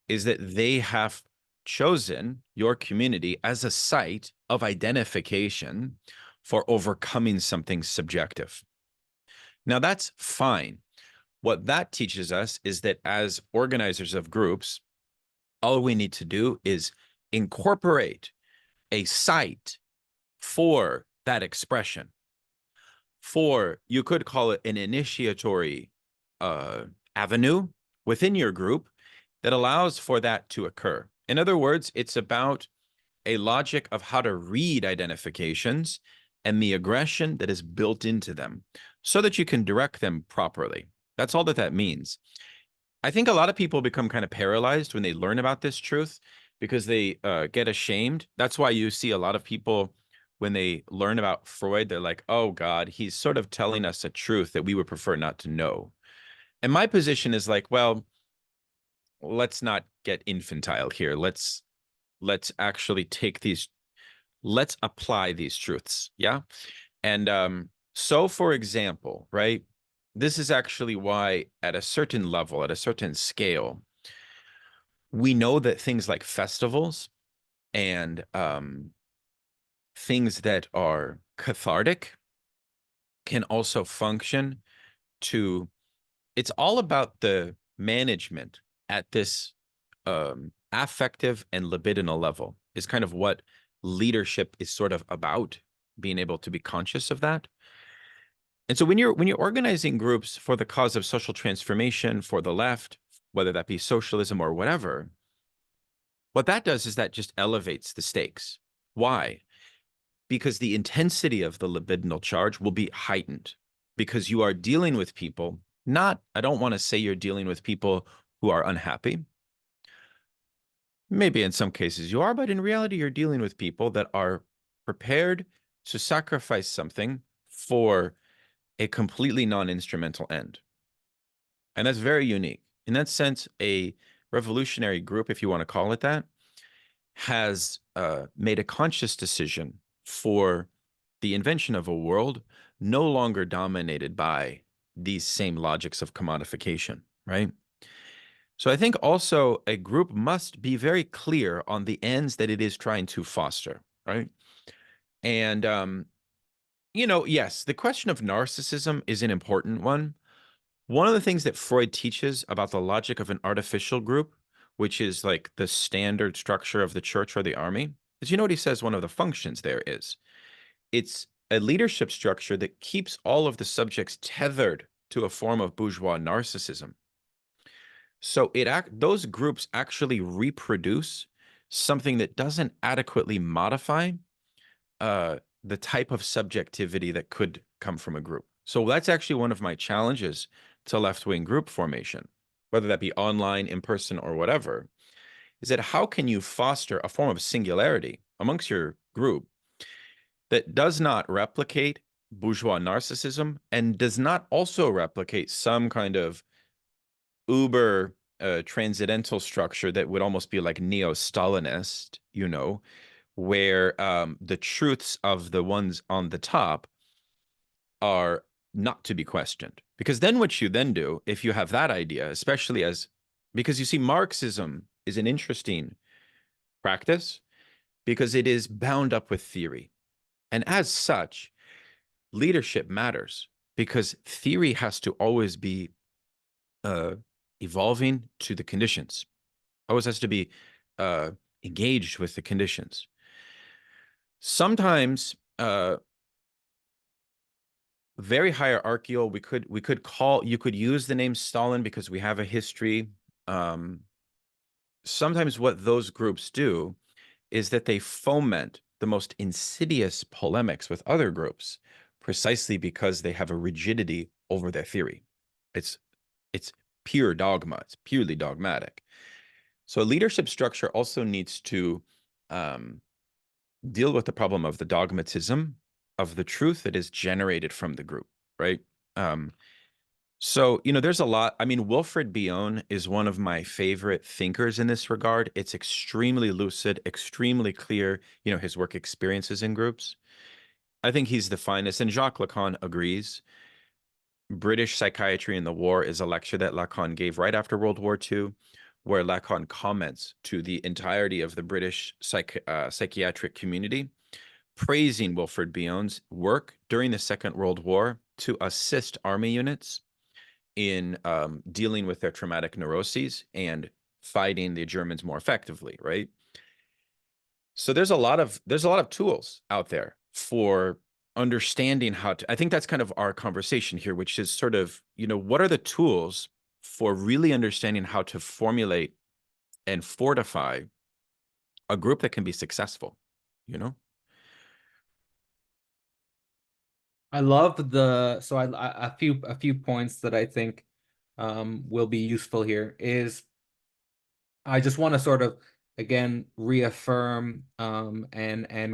is that they have chosen your community as a site of identification for overcoming something subjective. Now, that's fine. What that teaches us is that as organizers of groups, all we need to do is incorporate a site for that expression. For, you could call it an initiatory avenue within your group that allows for that to occur. In other words, it's about a logic of how to read identifications and the aggression that is built into them so that you can direct them properly. That's all that means. I think a lot of people become kind of paralyzed when they learn about this truth because they get ashamed. That's why you see a lot of people, when they learn about Freud, they're like, oh God, he's sort of telling us a truth that we would prefer not to know. And my position is like, well, let's not get infantile here. Let's actually take these, let's apply these truths. Yeah. And so for example, right, this is actually why at a certain level, at a certain scale, we know that things like festivals and things that are cathartic can also function to, it's all about the management at this affective and libidinal level is kind of what leadership is sort of about, being able to be conscious of that. And so when you're organizing groups for the cause of social transformation for the left, whether that be socialism or whatever, what that does is that just elevates the stakes. Why? Because the intensity of the libidinal charge will be heightened because you are dealing with people, not, I don't want to say you're dealing with people who are unhappy. Maybe in some cases you are, but in reality, you're dealing with people that are prepared to sacrifice something for a completely non-instrumental end. And that's very unique. In that sense, a revolutionary group, if you want to call it that, has made a conscious decision for the invention of a world no longer dominated by these same logics of commodification, right? So I think also a group must be very clear on the ends that it is trying to foster, right? And yes, the question of narcissism is an important one. One of the things that Freud teaches about the logic of an artificial group, which is like the standard structure of the church or the army, is you know what he says one of the functions there is? It's a leadership structure that keeps all of the subjects tethered to a form of bourgeois narcissism. So those groups actually reproduce something that doesn't adequately modify the type of subjectivity that could come from a group. So that's actually one of my challenges to left-wing group formation, whether that be online, in person, or whatever, is that how can you foster a form of singularity amongst your group that does not replicate bourgeois narcissism and does not also replicate some kind of uber transcendental structure that would almost be like neo-Stalinist, where the truths of the ones on the top are not to be questioned. Because then what you then do, if you have that idea, especially because you see, Marxism is an interesting practice because it is bound up with theory. And as such, leadership matters because theory has to always be evolving to the conditions, always has to be engaged with the conditions. Sometimes very hierarchical. You could use the name Stalin because we have a history. Sometimes what those groups do is that they foment the most insidious polemics with other groups precisely because they have a rigidity over their theory. It's pure dogma. It's purely dogmatic. So leadership structure also needs to deal with the problem of the dogmatism of the truth that is generated from the group, right? So, there's a lot. I mean, Wilfred Bion is one of my favorite thinkers in this regard. It's extremely lucid, extremely clear, his work experiences in groups. I think he's the finest, and Jacques Lacan agrees. British Psychiatry in the War is a lecture that Lacan gave right after World War II, where Lacan comments to the entirety of the British psychiatric community, praising Wilfred Bion's work during the Second World War to assist army units in dealing with their traumatic neuroses and fighting the Germans more effectively, right? So there's a lot of tools out there for understanding how to. I think that's kind of our conversation here, which is sort of, what are the tools for really understanding how to formulate and fortify a group that can be successful, I love a few points that I think will be useful here is I just want to sort of again reaffirm and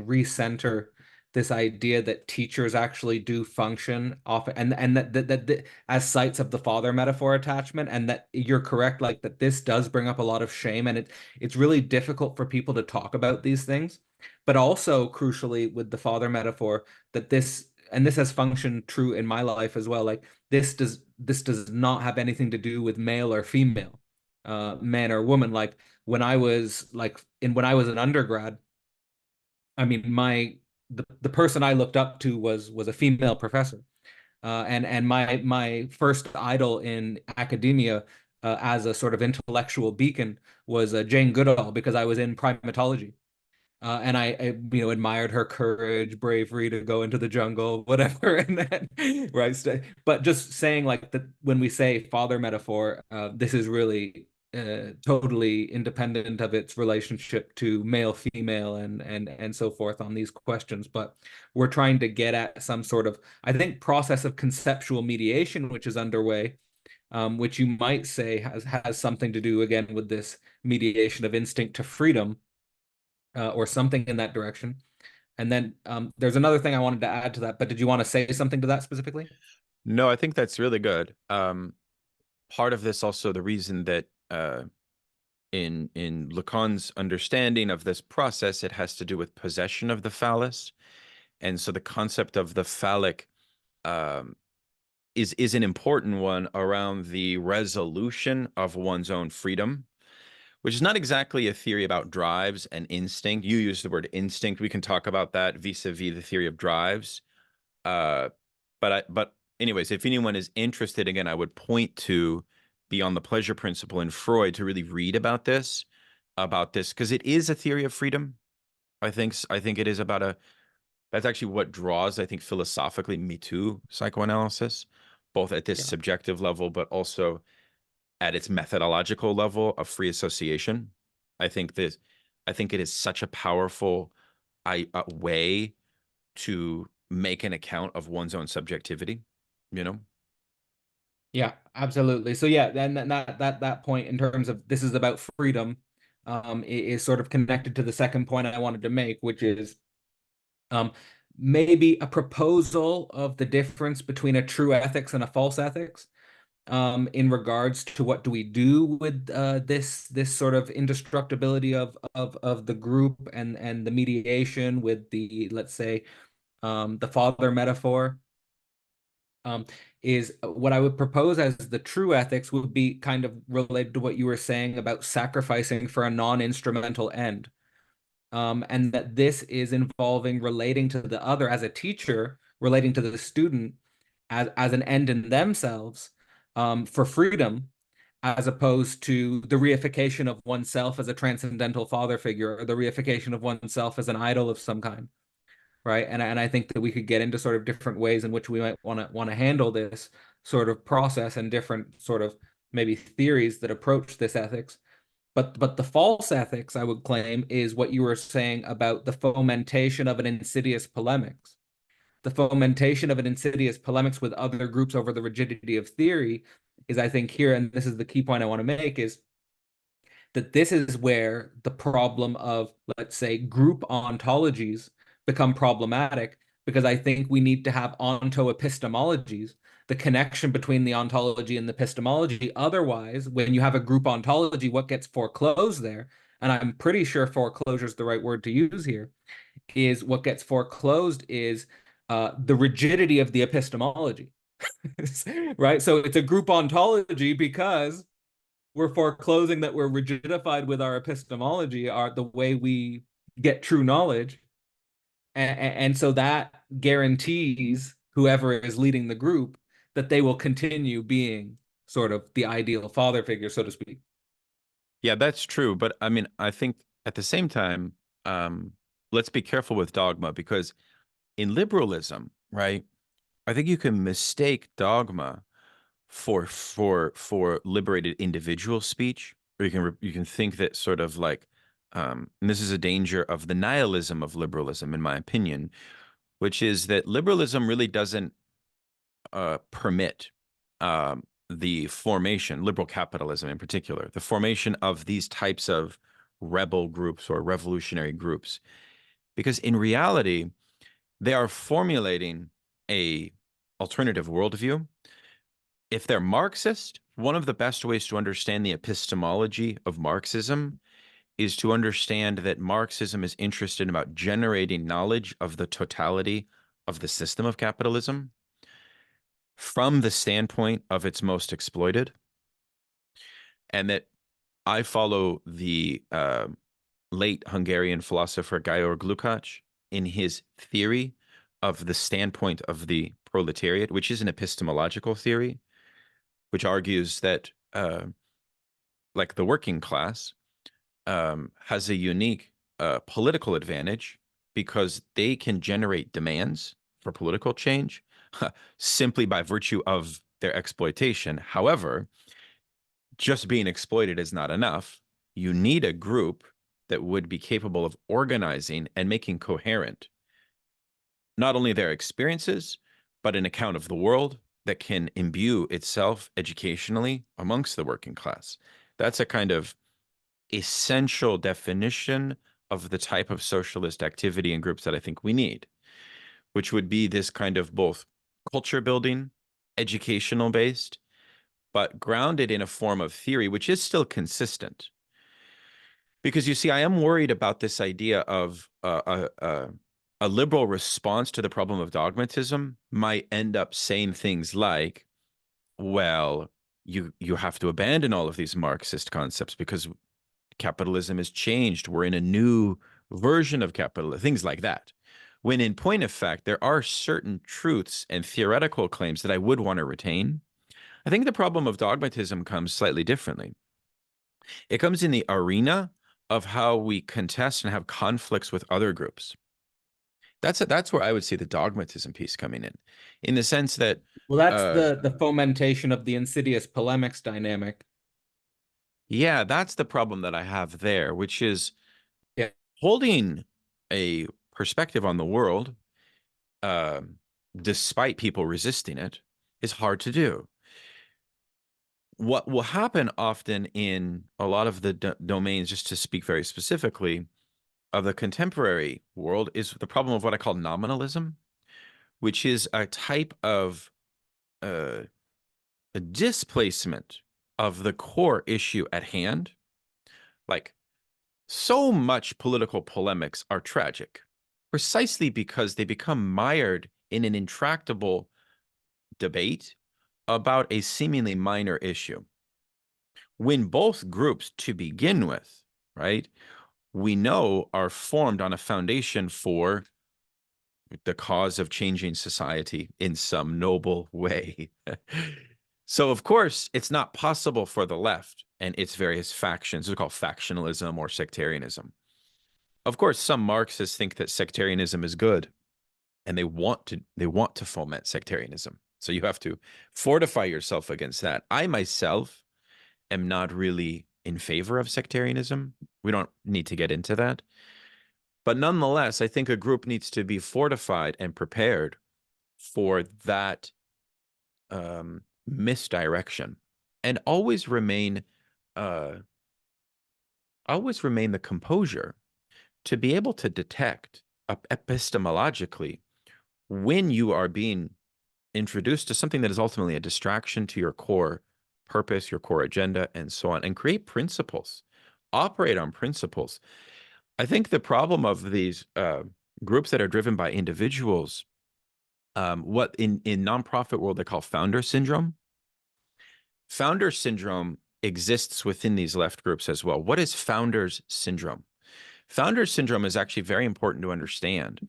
recenter this idea that teachers actually do function often and that as sites of the father metaphor attachment, and that you're correct, like that this does bring up a lot of shame, and it's really difficult for people to talk about these things. But also crucially with the father metaphor, that this has functioned true in my life as well, like this does not have anything to do with male or female, man or woman. Like when I was an undergrad, I mean the person I looked up to was a female professor. And my first idol in academia as a sort of intellectual beacon was Jane Goodall, because I was in primatology. And admired her courage, bravery to go into the jungle, whatever. And then, right. But just saying like that, when we say father metaphor, this is really totally independent of its relationship to male, female, and so forth on these questions. But we're trying to get at some sort of, I think, process of conceptual mediation, which is underway, which you might say has something to do again with this mediation of instinct to freedom, or something in that direction. And then there's another thing I wanted to add to that, but did you want to say something to that specifically? No, I think that's really good. Part of this also, the reason that in Lacan's understanding of this process, it has to do with possession of the phallus. And so the concept of the phallic um, is an important one around the resolution of one's own freedom, which is not exactly a theory about drives and instinct. You use the word instinct. We can talk about that vis-a-vis the theory of drives. Uh, but anyways, if anyone is interested, again, I would point to Beyond the Pleasure Principle in Freud to really read about this, because it is a theory of freedom. I think it is about that's actually what draws, I think, philosophically me to psychoanalysis, both at this Yeah. subjective level, but also at its methodological level of free association. I think this, I think it is such a powerful way to make an account of one's own subjectivity, you know? Yeah, absolutely. So yeah, then that point in terms of this is about freedom, is sort of connected to the second point I wanted to make, which is um, maybe a proposal of the difference between a true ethics and a false ethics, in regards to what do we do with this sort of indestructibility of the group and the mediation with the, let's say, the father metaphor, um, is what I would propose as the true ethics would be kind of related to what you were saying about sacrificing for a non-instrumental end. And that this is involving relating to the other as a teacher, relating to the student as an end in themselves, for freedom, as opposed to the reification of oneself as a transcendental father figure, or the reification of oneself as an idol of some kind, right? And I think that we could get into sort of different ways in which we might want to handle this sort of process, and different sort of maybe theories that approach this ethics. But the false ethics, I would claim, is what you were saying about the fomentation of an insidious polemics. The fomentation of an insidious polemics with other groups over the rigidity of theory is, I think, here, and this is the key point I want to make, is that this is where the problem of, let's say, group ontologies become problematic, because I think we need to have ontoepistemologies, the connection between the ontology and the epistemology. Otherwise, when you have a group ontology, what gets foreclosed there, and I'm pretty sure foreclosure is the right word to use here, is what gets foreclosed is the rigidity of the epistemology, right? So it's a group ontology because we're foreclosing that we're rigidified with our epistemology, our the way we get true knowledge, and so that guarantees whoever is leading the group that they will continue being sort of the ideal father figure, so to speak. Yeah, that's true. But I mean, I think at the same time, um, let's be careful with dogma because in liberalism, right? I think you can mistake dogma for liberated individual speech, or you can think that sort of like, and this is a danger of the nihilism of liberalism, in my opinion, which is that liberalism really doesn't permit the formation, liberal capitalism in particular, the formation of these types of rebel groups or revolutionary groups, because in reality, they are formulating a alternative worldview. If they're Marxist, one of the best ways to understand the epistemology of Marxism is to understand that Marxism is interested about generating knowledge of the totality of the system of capitalism from the standpoint of its most exploited, and that I follow the late Hungarian philosopher Georg Lukács in his theory of the standpoint of the proletariat, which is an epistemological theory, which argues that like the working class, has a unique political advantage because they can generate demands for political change simply by virtue of their exploitation. However, just being exploited is not enough. You need a group that would be capable of organizing and making coherent not only their experiences, but an account of the world that can imbue itself educationally amongst the working class. That's a kind of essential definition of the type of socialist activity and groups that I think we need, which would be this kind of both culture building, educational based, but grounded in a form of theory, which is still consistent. Because you see, I am worried about this idea of a liberal response to the problem of dogmatism might end up saying things like, well, you have to abandon all of these Marxist concepts because capitalism has changed. We're in a new version of capitalism, things like that. When in point of fact, there are certain truths and theoretical claims that I would want to retain. I think the problem of dogmatism comes slightly differently. It comes in the arena of how we contest and have conflicts with other groups. That's where I would see the dogmatism piece coming in the sense that, Well, that's uh, the fomentation of the insidious polemics dynamic. yeah, that's the problem that I have there, which is Yeah. holding a perspective on the world, uh, despite people resisting it, is hard to do. What will happen often in a lot of the domains, just to speak very specifically, of the contemporary world is the problem of what I call nominalism, which is a type of uh, a displacement of the core issue at hand. Like, so much political polemics are tragic precisely because they become mired in an intractable debate about a seemingly minor issue. When both groups to begin with, right, we know are formed on a foundation for the cause of changing society in some noble way. So, of course, it's not possible for the left and its various factions, we call factionalism or sectarianism. Of course, some Marxists think that sectarianism is good and they want to foment sectarianism. So you have to fortify yourself against that. I myself am not really in favor of sectarianism. We don't need to get into that. But nonetheless, I think a group needs to be fortified and prepared for that misdirection, and uh, always remain the composure to be able to detect epistemologically when you are being introduced to something that is ultimately a distraction to your core purpose, your core agenda, and so on, and create principles, operate on principles. I think the problem of these groups that are driven by individuals, what in nonprofit world they call founder syndrome. Founder syndrome exists within these left groups as well. What is founders syndrome? Founder syndrome is actually very important to understand.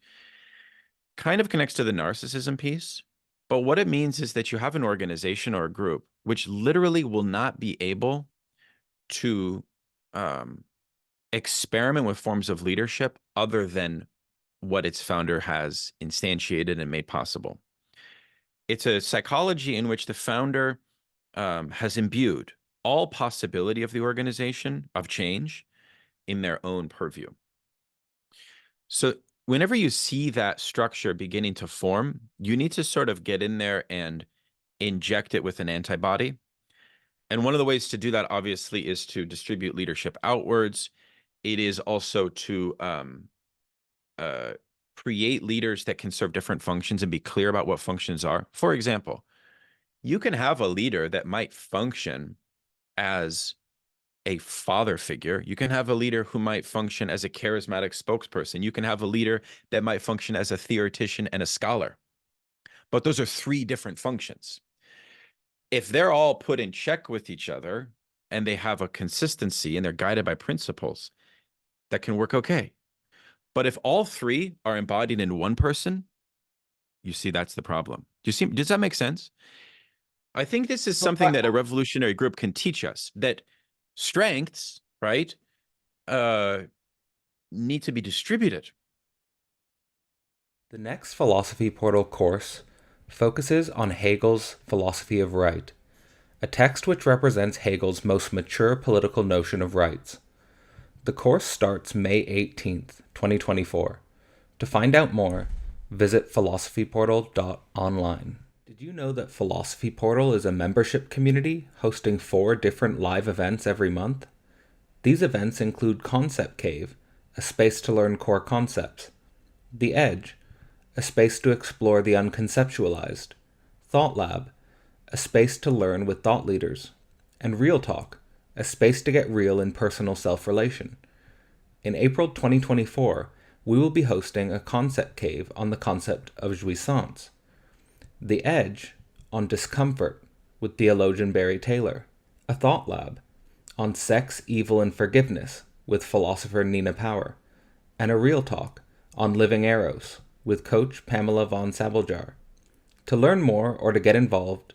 Kind of connects to the narcissism piece, but what it means is that you have an organization or a group which literally will not be able to um, experiment with forms of leadership other than what its founder has instantiated and made possible. It's a psychology in which the founder has imbued all possibility of the organization of change in their own purview. So whenever you see that structure beginning to form, you need to sort of get in there and inject it with an antibody. And one of the ways to do that, obviously, is to distribute leadership outwards. It is also to uh, create leaders that can serve different functions and be clear about what functions are. For example, you can have a leader that might function as a father figure. You can have a leader who might function as a charismatic spokesperson. You can have a leader that might function as a theoretician and a scholar. But those are three different functions. If they're all put in check with each other and they have a consistency and they're guided by principles, that can work okay. But if all three are embodied in one person, you see that's the problem. Does that make sense? I think this is So something that a revolutionary group can teach us, that strengths, right, uh, need to be distributed. The next Philosophy Portal course focuses on Hegel's philosophy of right, a text which represents Hegel's most mature political notion of rights. The course starts May 18th, 2024. To find out more, visit philosophyportal.online. Did you know that Philosophy Portal is a membership community hosting 4 different live events every month? These events include Concept Cave, a space to learn core concepts, The Edge, a space to explore the unconceptualized, Thought Lab, a space to learn with thought leaders, and Real Talk, a space to get real in personal self-relation. In April 2024, we will be hosting a concept cave on the concept of jouissance, The Edge on discomfort with theologian Barry Taylor, a thought lab on sex, evil, and forgiveness with philosopher Nina Power, and a Real Talk on living eros with coach Pamela von Sabeljar. To learn more or to get involved,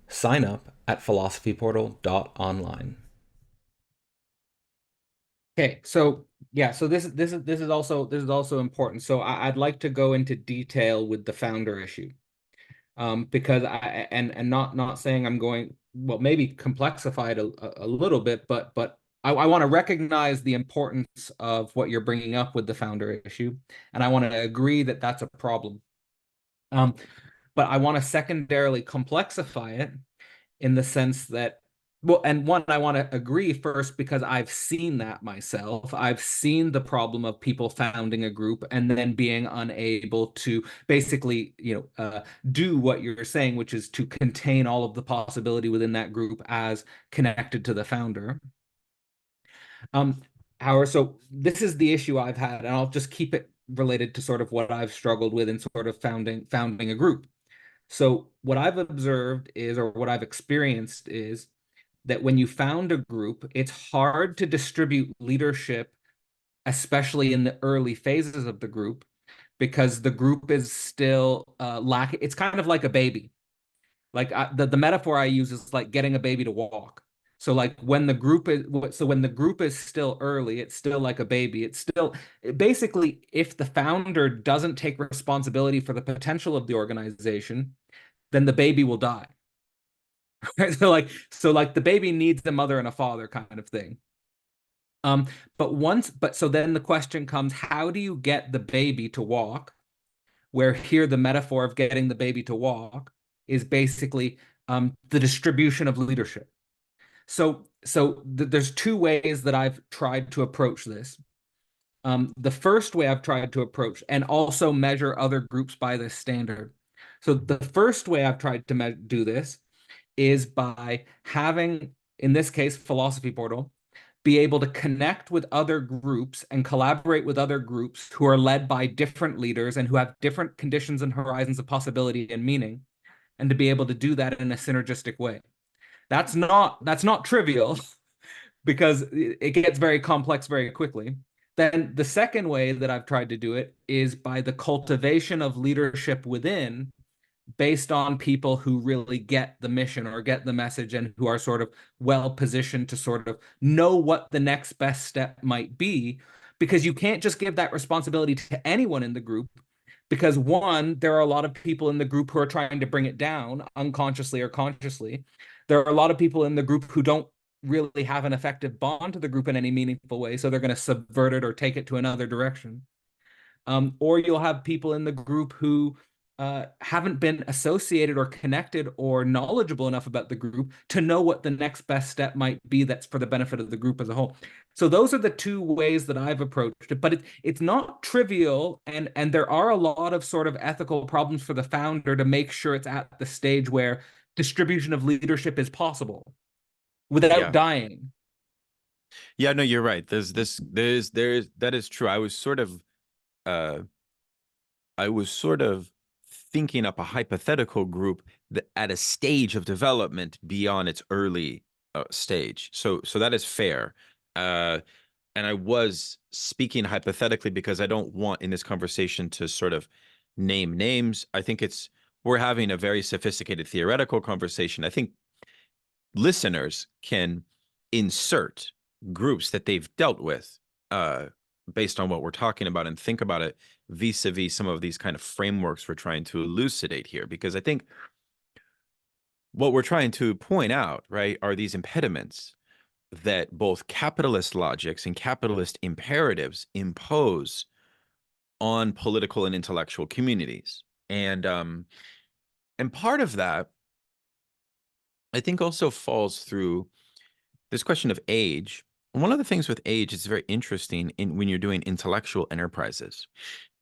sign up at philosophyportal.online. Okay, so yeah, so this is also important. So I'd like to go into detail with the founder issue, because and not saying I'm going, well, maybe complexify it a little bit, but I want to recognize the importance of what you're bringing up with the founder issue, and I want to agree that that's a problem. But I want to secondarily complexify it in the sense that, well, and one, I want to agree first because I've seen that myself. I've seen the problem of people founding a group and then being unable to basically, do what you're saying, which is to contain all of the possibility within that group as connected to the founder. However, so this is the issue I've had, and I'll just keep it related to sort of what I've struggled with in sort of founding a group. So what I've observed is, or what I've experienced is, that when you found a group, it's hard to distribute leadership, especially in the early phases of the group, because the group is still lacking. It's kind of like a baby. Like the metaphor I use is like getting a baby to walk. So like when the group is still early, it's still like a baby. It's still basically, if the founder doesn't take responsibility for the potential of the organization, then the baby will die. So like the baby needs a mother and a father kind of thing. But so then the question comes, how do you get the baby to walk? Where here the metaphor of getting the baby to walk is basically the distribution of leadership. So there's 2 ways that I've tried to approach this. The first way I've tried to approach and also measure other groups by this standard. So the first way I've tried to do this is by having, in this case, Philosophy Portal, be able to connect with other groups and collaborate with other groups who are led by different leaders and who have different conditions and horizons of possibility and meaning, and to be able to do that in a synergistic way. That's not trivial because it gets very complex very quickly. Then the second way that I've tried to do it is by the cultivation of leadership within, based on people who really get the mission or get the message and who are sort of well positioned to sort of know what the next best step might be, because you can't just give that responsibility to anyone in the group, because one, there are a lot of people in the group who are trying to bring it down unconsciously or consciously. There are a lot of people in the group who don't really have an effective bond to the group in any meaningful way, so they're going to subvert it or take it to another direction. Or you'll have people in the group who haven't been associated or connected or knowledgeable enough about the group to know what the next best step might be that's for the benefit of the group as a whole. So those are the 2 ways that I've approached it, but it's not trivial, and there are a lot of sort of ethical problems for the founder to make sure it's at the stage where distribution of leadership is possible without Yeah. dying. Yeah, no, you're right. There's that is true. Uh I was sort of thinking up a hypothetical group that at a stage of development beyond its early stage. So that is fair. Uh and I was speaking hypothetically because I don't want in this conversation to sort of name names. I think we're having a very sophisticated theoretical conversation. I think listeners can insert groups that they've dealt with based on what we're talking about and think about it vis-a-vis some of these kind of frameworks we're trying to elucidate here. Because I think what we're trying to point out, right, are these impediments that both capitalist logics and capitalist imperatives impose on political and intellectual communities. And part of that, I think, also falls through this question of age. One of the things with age is very interesting in when you're doing intellectual enterprises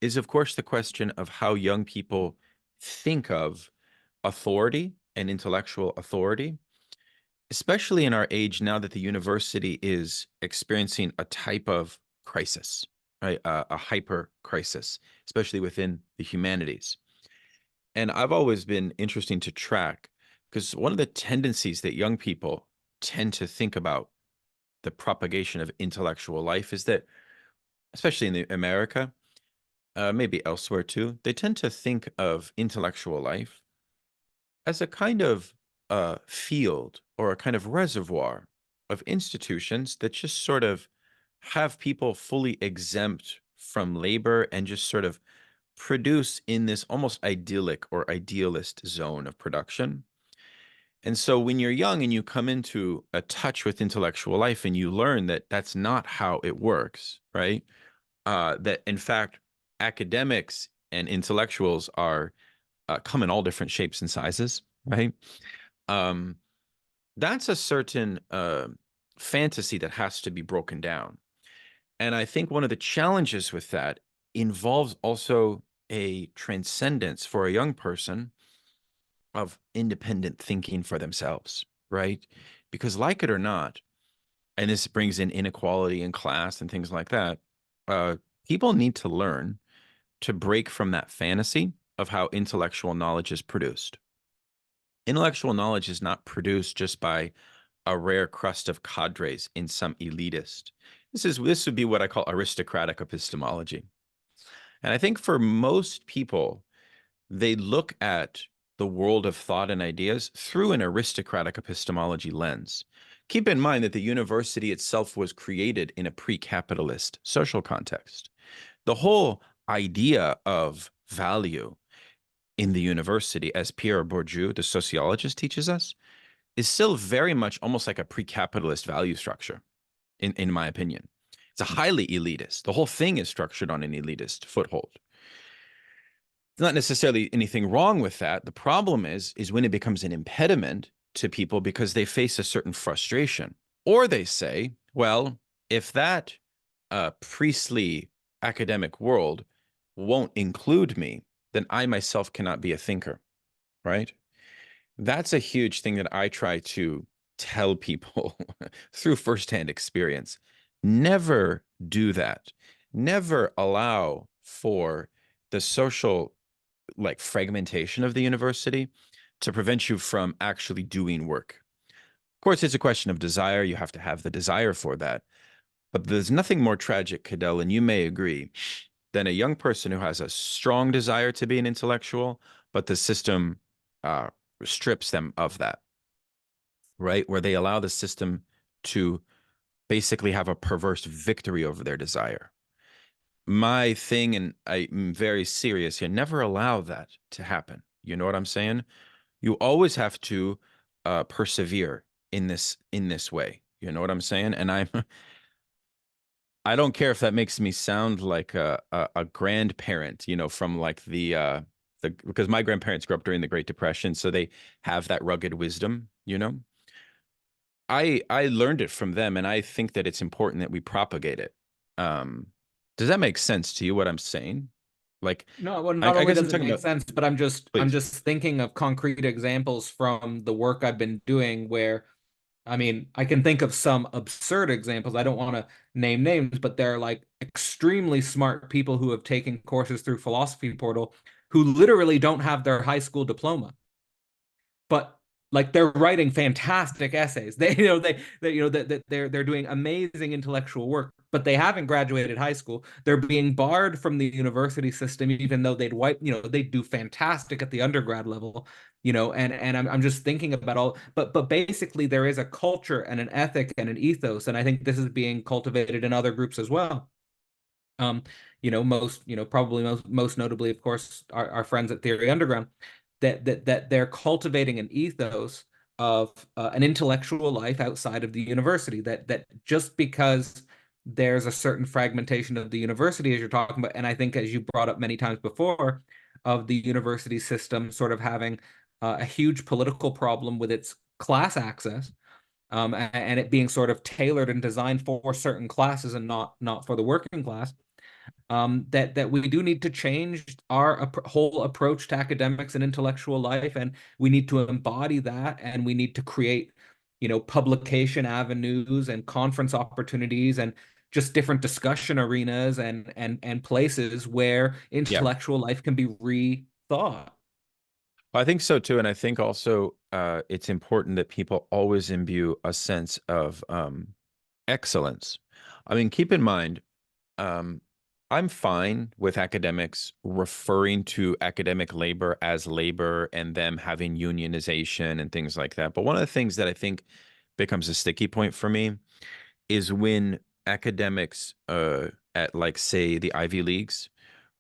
is, of course, the question of how young people think of authority and intellectual authority, especially in our age now that the university is experiencing a type of crisis, right? A hyper crisis, especially within the humanities. And I've always been interesting to track because one of the tendencies that young people tend to think about the propagation of intellectual life is that, especially in America, maybe elsewhere too, they tend to think of intellectual life as a kind of field or a kind of reservoir of institutions that just sort of have people fully exempt from labor and just sort of produce in this almost idyllic or idealist zone of production. And so when you're young and you come into a touch with intellectual life and you learn that that's not how it works, right? That in fact, academics and intellectuals are come in all different shapes and sizes, right? Um, that's a certain fantasy that has to be broken down. And I think one of the challenges with that involves also a transcendence for a young person of independent thinking for themselves, right? Because, like it or not, and this brings in inequality in class and things like that, uh, people need to learn to break from that fantasy of how intellectual knowledge is produced. Intellectual knowledge is not produced just by a rare crust of cadres in some elitist. This would be what I call aristocratic epistemology. And I think for most people, they look at the world of thought and ideas through an aristocratic epistemology lens. Keep in mind that the university itself was created in a pre-capitalist social context. The whole idea of value in the university, as Pierre Bourdieu, the sociologist, teaches us, is still very much almost like a pre-capitalist value structure, in my opinion. It's a highly elitist. The whole thing is structured on an elitist foothold. There's not necessarily anything wrong with that. The problem is when it becomes an impediment to people because they face a certain frustration, or they say, well, if that priestly academic world won't include me, then I myself cannot be a thinker, right? That's a huge thing that I try to tell people through firsthand experience. Never do that. Never allow for the social like fragmentation of the university to prevent you from actually doing work. Of course, it's a question of desire. You have to have the desire for that. But there's nothing more tragic, Cadell, and you may agree, than a young person who has a strong desire to be an intellectual, but the system uh, strips them of that, right? Where they allow the system to basically have a perverse victory over their desire. My thing, and I'm very serious here, never allow that to happen. You know what I'm saying? You always have to persevere in this way. You know what I'm saying? And I don't care if that makes me sound like a grandparent, you know, from like the because my grandparents grew up during the Great Depression, so they have that rugged wisdom, you know. I learned it from them, and I think that it's important that we propagate it. Does that make sense to you, what I'm saying? Like, No, well, I not only guess I'm does it talking make about, sense, but I'm please. just thinking of concrete examples from the work I've been doing where, I mean, I can think of some absurd examples. I don't want to name names, but they're like extremely smart people who have taken courses through Philosophy Portal who literally don't have their high school diploma. But like they're writing fantastic essays. That they're doing amazing intellectual work, but they haven't graduated high school. They're being barred from the university system, even though they'd do fantastic at the undergrad level. And I'm just thinking about but basically there is a culture and an ethic and an ethos, and I think this is being cultivated in other groups as well. Um, probably most notably, of course, our friends at Theory Underground, that they're cultivating an ethos of an intellectual life outside of the university. That just because there's a certain fragmentation of the university, as you're talking about, and I think as you brought up many times before, of the university system sort of having a huge political problem with its class access. And it being sort of tailored and designed for certain classes and not for the working class, that we do need to change our whole approach to academics and intellectual life, and we need to embody that, and we need to create, publication avenues and conference opportunities and just different discussion arenas and places where Yeah, intellectual life can be rethought. I think so too. And I think also it's important that people always imbue a sense of excellence. I mean, keep in mind, um, I'm fine with academics referring to academic labor as labor and them having unionization and things like that. But one of the things that I think becomes a sticky point for me is when academics at, like, say, the Ivy Leagues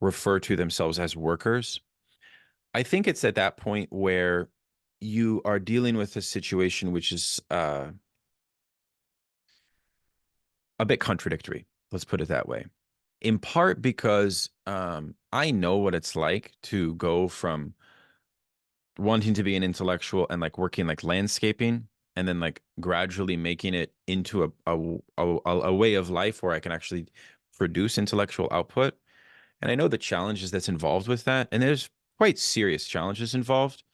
refer to themselves as workers. I think it's at that point where you are dealing with a situation which is a bit contradictory. Let's put it that way. In part because I know what it's like to go from wanting to be an intellectual and like working like landscaping and then like gradually making it into a way of life where I can actually produce intellectual output. And I know the challenges that's involved with that. And there's quite serious challenges involved.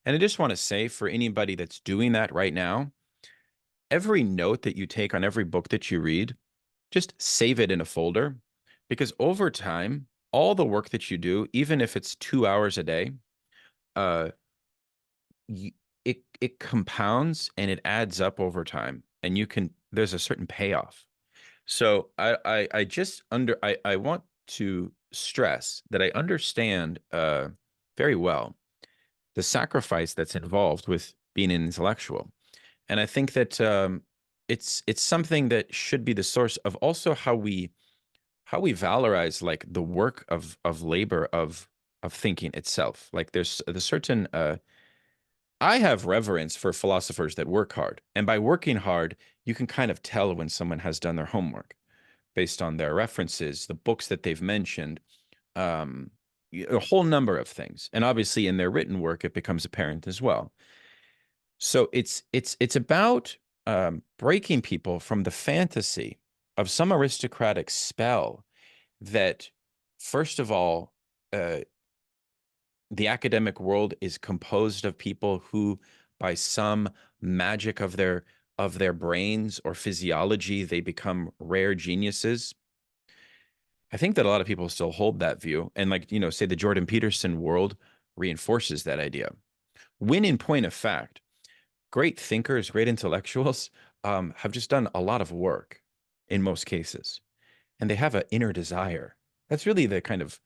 And I just want to say for anybody that's doing that right now, every note that you take on every book that you read, just save it in a folder because over time, all the work that you do, even if it's 2 hours a day, uh, it compounds and it adds up over time, and there's a certain payoff. So I just I want to stress that I understand very well the sacrifice that's involved with being an intellectual. And I think that it's something that should be the source of also how we valorize like the work of labor of thinking itself. Like there's a certain I have reverence for philosophers that work hard. And by working hard, you can kind of tell when someone has done their homework based on their references, the books that they've mentioned, um, a whole number of things. And obviously in their written work, it becomes apparent as well. So it's about breaking people from the fantasy of some aristocratic spell that, first of all, uh, the academic world is composed of people who, by some magic of their brains or physiology, they become rare geniuses. I think that a lot of people still hold that view, and like say the Jordan Peterson world reinforces that idea. When in point of fact, great thinkers, great intellectuals have just done a lot of work in most cases, and they have an inner desire. That's really the kind of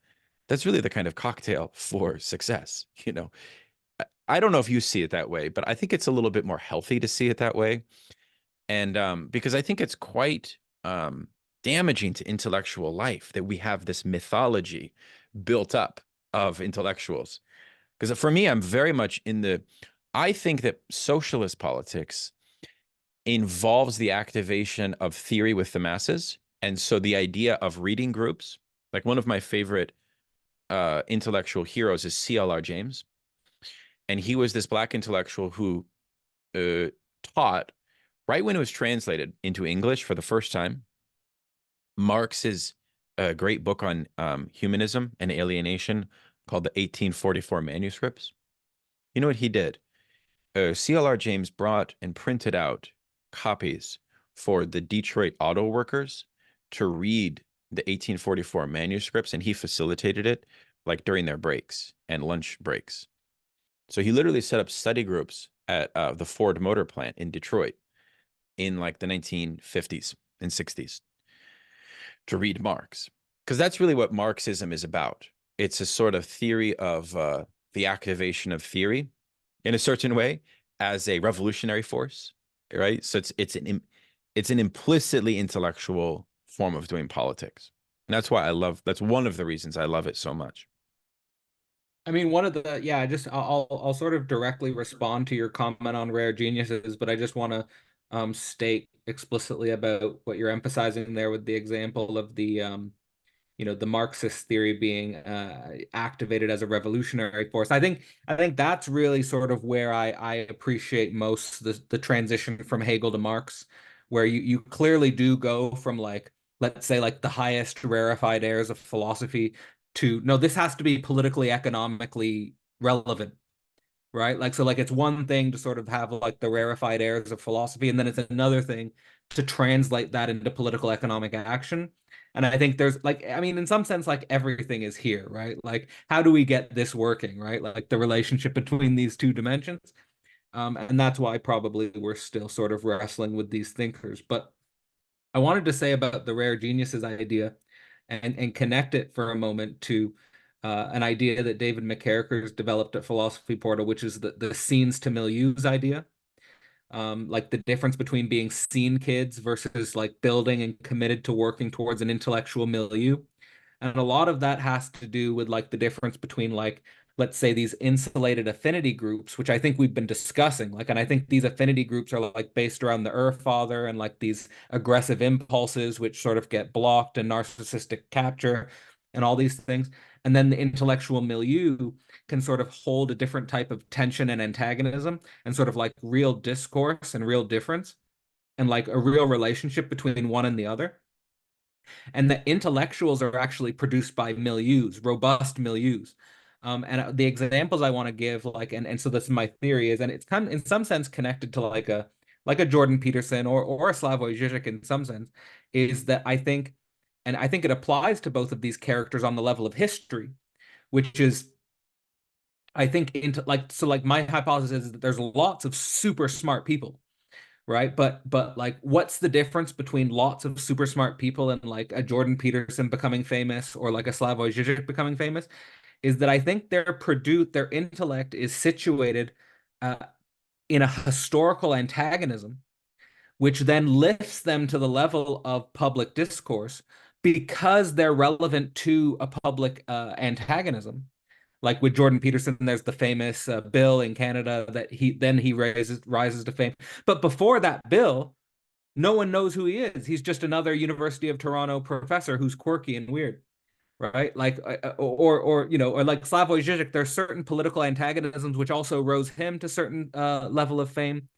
that's really the kind of cocktail for success. I don't know if you see it that way, but I think it's a little bit more healthy to see it that way. And because I think it's quite damaging to intellectual life that we have this mythology built up of intellectuals. Because for me, I'm very much I think that socialist politics involves the activation of theory with the masses. And so the idea of reading groups, like one of my favorite intellectual heroes is CLR James. And he was this black intellectual who uh, taught right when it was translated into English for the first time. Marx's great book on humanism and alienation called the 1844 manuscripts. You know what he did? CLR James brought and printed out copies for the Detroit auto workers to read the 1844 manuscripts, and he facilitated it like during their breaks and lunch breaks. So he literally set up study groups at the Ford Motor Plant in Detroit in like the 1950s and 60s to read Marx, because that's really what Marxism is about. It's a sort of theory of the activation of theory in a certain way as a revolutionary force, right? So it's an implicitly intellectual form of doing politics. And that's why I love, that's one of the reasons I love it so much. I mean, one of the yeah, I just I'll sort of directly respond to your comment on rare geniuses, but I just want to state explicitly about what you're emphasizing there with the example of the the Marxist theory being activated as a revolutionary force. I think that's really sort of where I appreciate most the transition from Hegel to Marx, where you clearly do go from like, let's say, like the highest rarefied airs of philosophy to no, this has to be politically economically relevant, right? Like, so like it's one thing to sort of have like the rarefied airs of philosophy, and then it's another thing to translate that into political economic action. And I think there's like, I mean, in some sense, like everything is here, right? Like, how do we get this working, right? Like the relationship between these two dimensions. And that's why probably we're still sort of wrestling with these thinkers. But I wanted to say about the rare geniuses idea and connect it for a moment to an idea that David McCarriker's developed at Philosophy Portal, which is the scenes to milieus idea. Like the difference between being scene kids versus like building and committed to working towards an intellectual milieu. And a lot of that has to do with like the difference between like, let's say these insulated affinity groups, which I think we've been discussing. Like, and I think these affinity groups are like based around the Earth Father and like these aggressive impulses, which sort of get blocked and narcissistic capture and all these things. And then the intellectual milieu can sort of hold a different type of tension and antagonism and sort of like real discourse and real difference and like a real relationship between one and the other, and the intellectuals are actually produced by milieus, robust milieus. And the examples I want to give, like, and so this is my theory is, and it's kind of in some sense connected to like a Jordan Peterson or a Slavoj Žižek in some sense, is that I think, and I think it applies to both of these characters on the level of history, which is I think into like so like my hypothesis is that there's lots of super smart people, right? But like, what's the difference between lots of super smart people and like a Jordan Peterson becoming famous or like a Slavoj Žižek becoming famous? Is that I think their intellect is situated uh, in a historical antagonism, which then lifts them to the level of public discourse because they're relevant to a public antagonism. Like with Jordan Peterson, there's the famous bill in Canada that he rises to fame. But before that bill, no one knows who he is. He's just another University of Toronto professor who's quirky and weird, right? Like or like Slavoj Žižek, there's certain political antagonisms which also rose him to certain level of fame,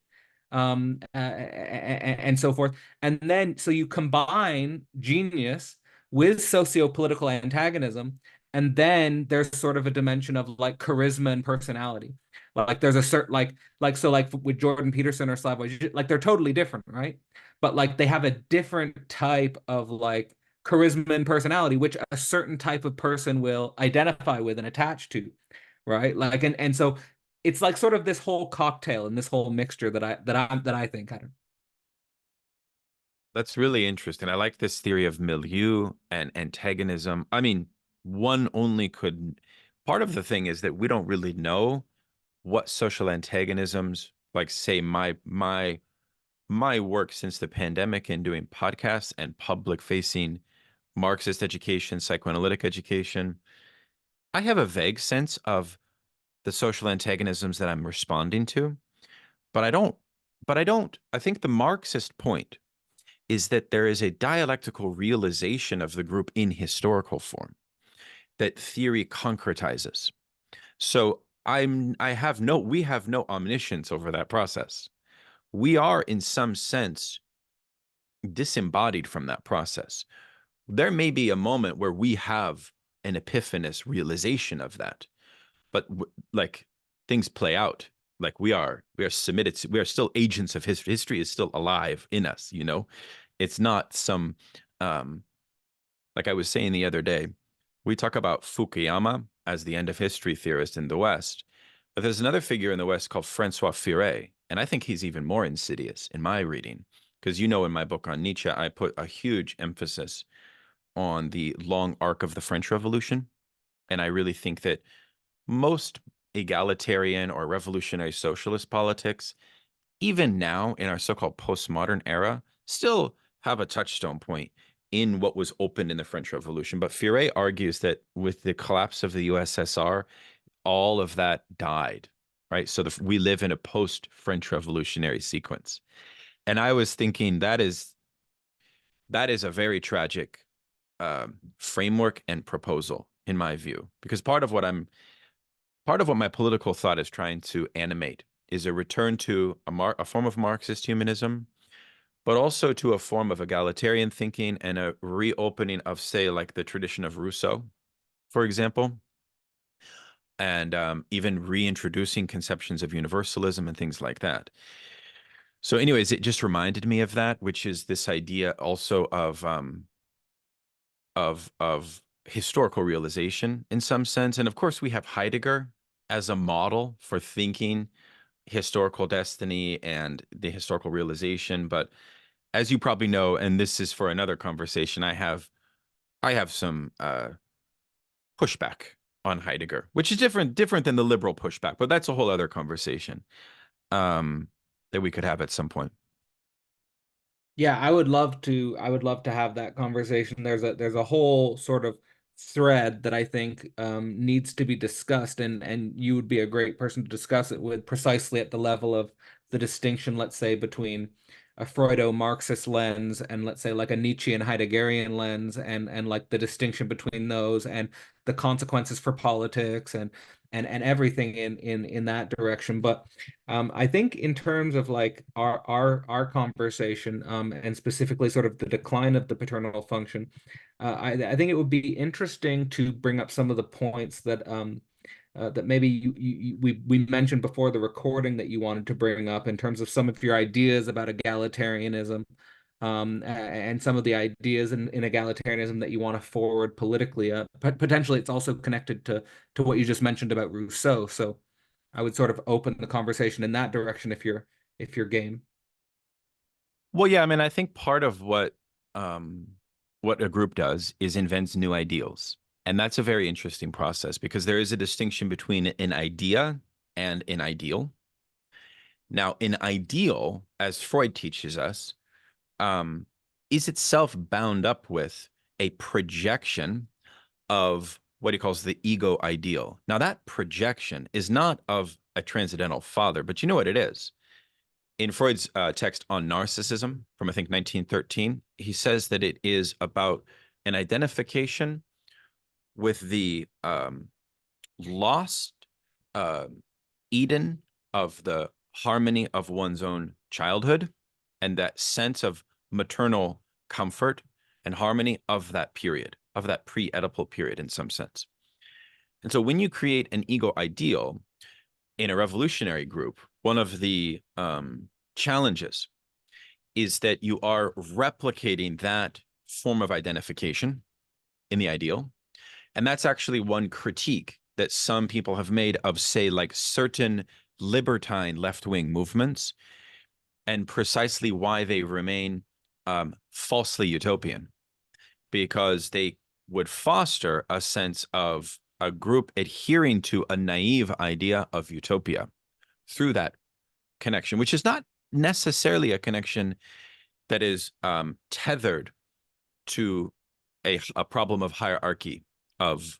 and so forth. And then so you combine genius with socio-political antagonism, and then there's sort of a dimension of like charisma and personality. Like there's a certain like so like with Jordan Peterson or Slavoj, like they're totally different, right? But like they have a different type of like charisma and personality, which a certain type of person will identify with and attach to, right? Like and so it's like sort of this whole cocktail and this whole mixture that I think I don't. That's really interesting. I like this theory of milieu and antagonism. I mean, one only could. Part of the thing is that we don't really know what social antagonisms, like say my work since the pandemic and doing podcasts and public facing Marxist education, psychoanalytic education. I have a vague sense of the social antagonisms that I'm responding to, but I think the Marxist point is that there is a dialectical realization of the group in historical form that theory concretizes. So we have no omniscience over that process. We are in some sense disembodied from that process. There may be a moment where we have an epiphanous realization of that, but like things play out. Like we are submitted to, we are still agents of history. History is still alive in us, you know. It's not some um like I was saying the other day, we talk about Fukuyama as the end of history theorist in the West, But there's another figure in the West called Francois Furet, and I think he's even more insidious in my reading, because in my book on Nietzsche, I put a huge emphasis on the long arc of the French Revolution, and I really think that most egalitarian or revolutionary socialist politics, even now in our so-called postmodern era, still have a touchstone point in what was opened in the French Revolution. But Furet argues that with the collapse of the USSR, all of that died, right? So we live in a post-French Revolutionary sequence. And I was thinking that is a very tragic framework and proposal, in my view, because part of what my political thought is trying to animate is a return to a form of Marxist humanism, but also to a form of egalitarian thinking and a reopening of, say, like the tradition of Rousseau, for example, and even reintroducing conceptions of universalism and things like that. So anyways, it just reminded me of that, which is this idea also of historical realization in some sense. And of course, we have Heidegger as a model for thinking historical destiny and the historical realization. But as you probably know, and this is for another conversation, I have some pushback on Heidegger, which is different than the liberal pushback, but that's a whole other conversation that we could have at some point. Yeah, I would love to have that conversation. There's a whole sort of thread that I think needs to be discussed, and you would be a great person to discuss it with, precisely at the level of the distinction, let's say, between a Freudo-Marxist lens and, let's say, like a Nietzschean Heideggerian lens, and like the distinction between those and the consequences for politics and everything in that direction. But I think in terms of like our conversation, and specifically sort of the decline of the paternal function, I think it would be interesting to bring up some of the points that maybe we mentioned before the recording that you wanted to bring up in terms of some of your ideas about egalitarianism, and some of the ideas in egalitarianism that you want to forward politically. Potentially, it's also connected to what you just mentioned about Rousseau. So I would sort of open the conversation in that direction if you're game. Well, yeah, I mean, I think part of what a group does is invents new ideals. And that's a very interesting process because there is a distinction between an idea and an ideal. Now, an ideal, as Freud teaches us, um, is itself bound up with a projection of what he calls the ego ideal. Now, that projection is not of a transcendental father, but you know what it is. In Freud's text on narcissism from, I think, 1913, he says that it is about an identification with the lost uh, Eden of the harmony of one's own childhood and that sense of maternal comfort and harmony of that period, of that pre-Oedipal period in some sense. And so when you create an ego ideal in a revolutionary group, one of the challenges is that you are replicating that form of identification in the ideal. And that's actually one critique that some people have made of, say, like certain libertine left-wing movements, and precisely why they remain falsely utopian, because they would foster a sense of a group adhering to a naive idea of utopia through that connection, which is not necessarily a connection that is tethered to a problem of hierarchy of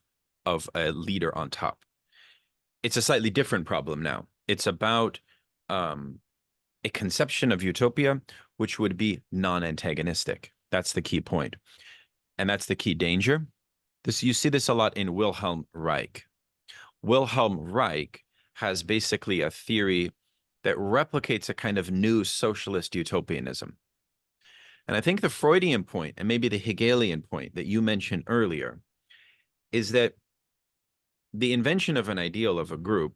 a leader on top. It's a slightly different problem now. It's about a conception of utopia which would be non-antagonistic. That's the key point. And that's the key danger. You see this a lot in Wilhelm Reich. Wilhelm Reich has basically a theory that replicates a kind of new socialist utopianism. And I think the Freudian point, and maybe the Hegelian point that you mentioned earlier, is that the invention of an ideal of a group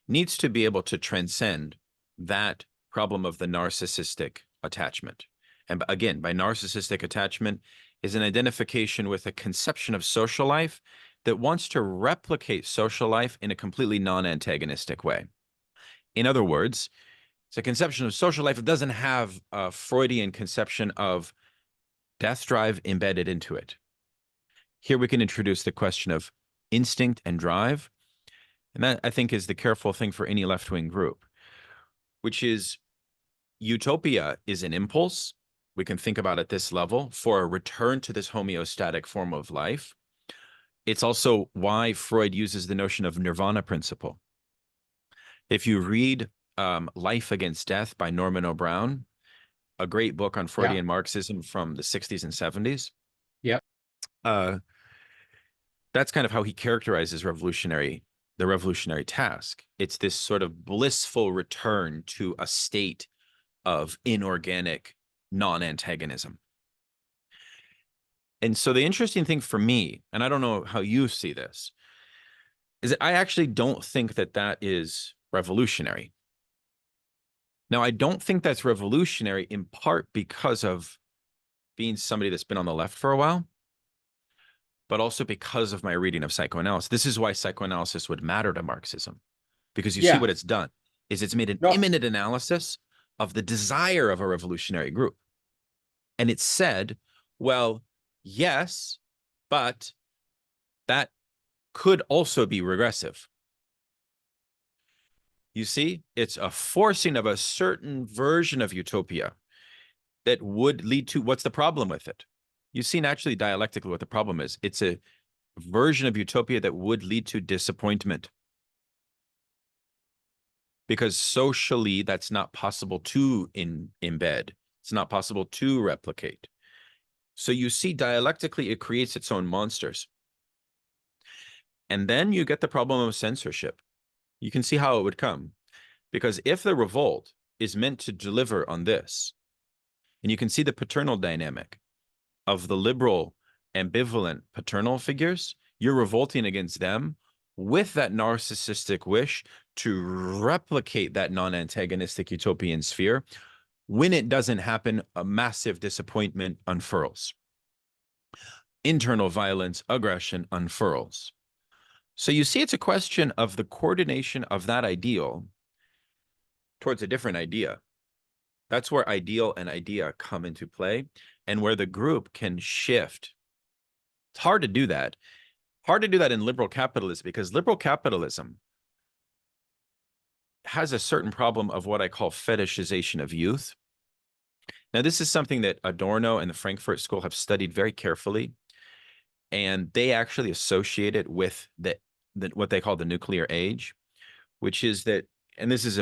needs to be able to transcend that problem of the narcissistic attachment. And again, by narcissistic attachment is an identification with a conception of social life that wants to replicate social life in a completely non-antagonistic way. In other words, it's a conception of social life that doesn't have a Freudian conception of death drive embedded into it. Here we can introduce the question of instinct and drive. And that, I think, is the careful thing for any left-wing group, which is utopia is an impulse. We can think about at this level for a return to this homeostatic form of life. It's also why Freud uses the notion of nirvana principle. If you read Life Against Death by Norman O'Brown, a great book on Freudian Marxism from the 60s and 70s, that's kind of how he characterizes the revolutionary task. It's this sort of blissful return to a state of inorganic non-antagonism. And so the interesting thing for me, and I don't know how you see this, is that I actually don't think that that is revolutionary. Now, I don't think that's revolutionary in part because of being somebody that's been on the left for a while, but also because of my reading of psychoanalysis. This is why psychoanalysis would matter to Marxism, because you see what it's done is it's made an imminent analysis of the desire of a revolutionary group. And it said, well, yes, but that could also be regressive. You see, it's a forcing of a certain version of utopia that would lead to, what's the problem with it? You see naturally dialectically what the problem is. It's a version of utopia that would lead to disappointment. Because socially, that's not possible to embed. It's not possible to replicate. So you see dialectically, it creates its own monsters. And then you get the problem of censorship. You can see how it would come. Because if the revolt is meant to deliver on this, and you can see the paternal dynamic of the liberal, ambivalent paternal figures, you're revolting against them with that narcissistic wish to replicate that non-antagonistic utopian sphere. When it doesn't happen, a massive disappointment unfurls. Internal violence, aggression unfurls. So you see, it's a question of the coordination of that ideal towards a different idea. That's where ideal and idea come into play, and where the group can shift. It's hard to do that. Hard to do that in liberal capitalism, because liberal capitalism has a certain problem of what I call fetishization of youth. Now, this is something that Adorno and the Frankfurt School have studied very carefully, and they actually associate it with what they call the nuclear age, which is that, and this is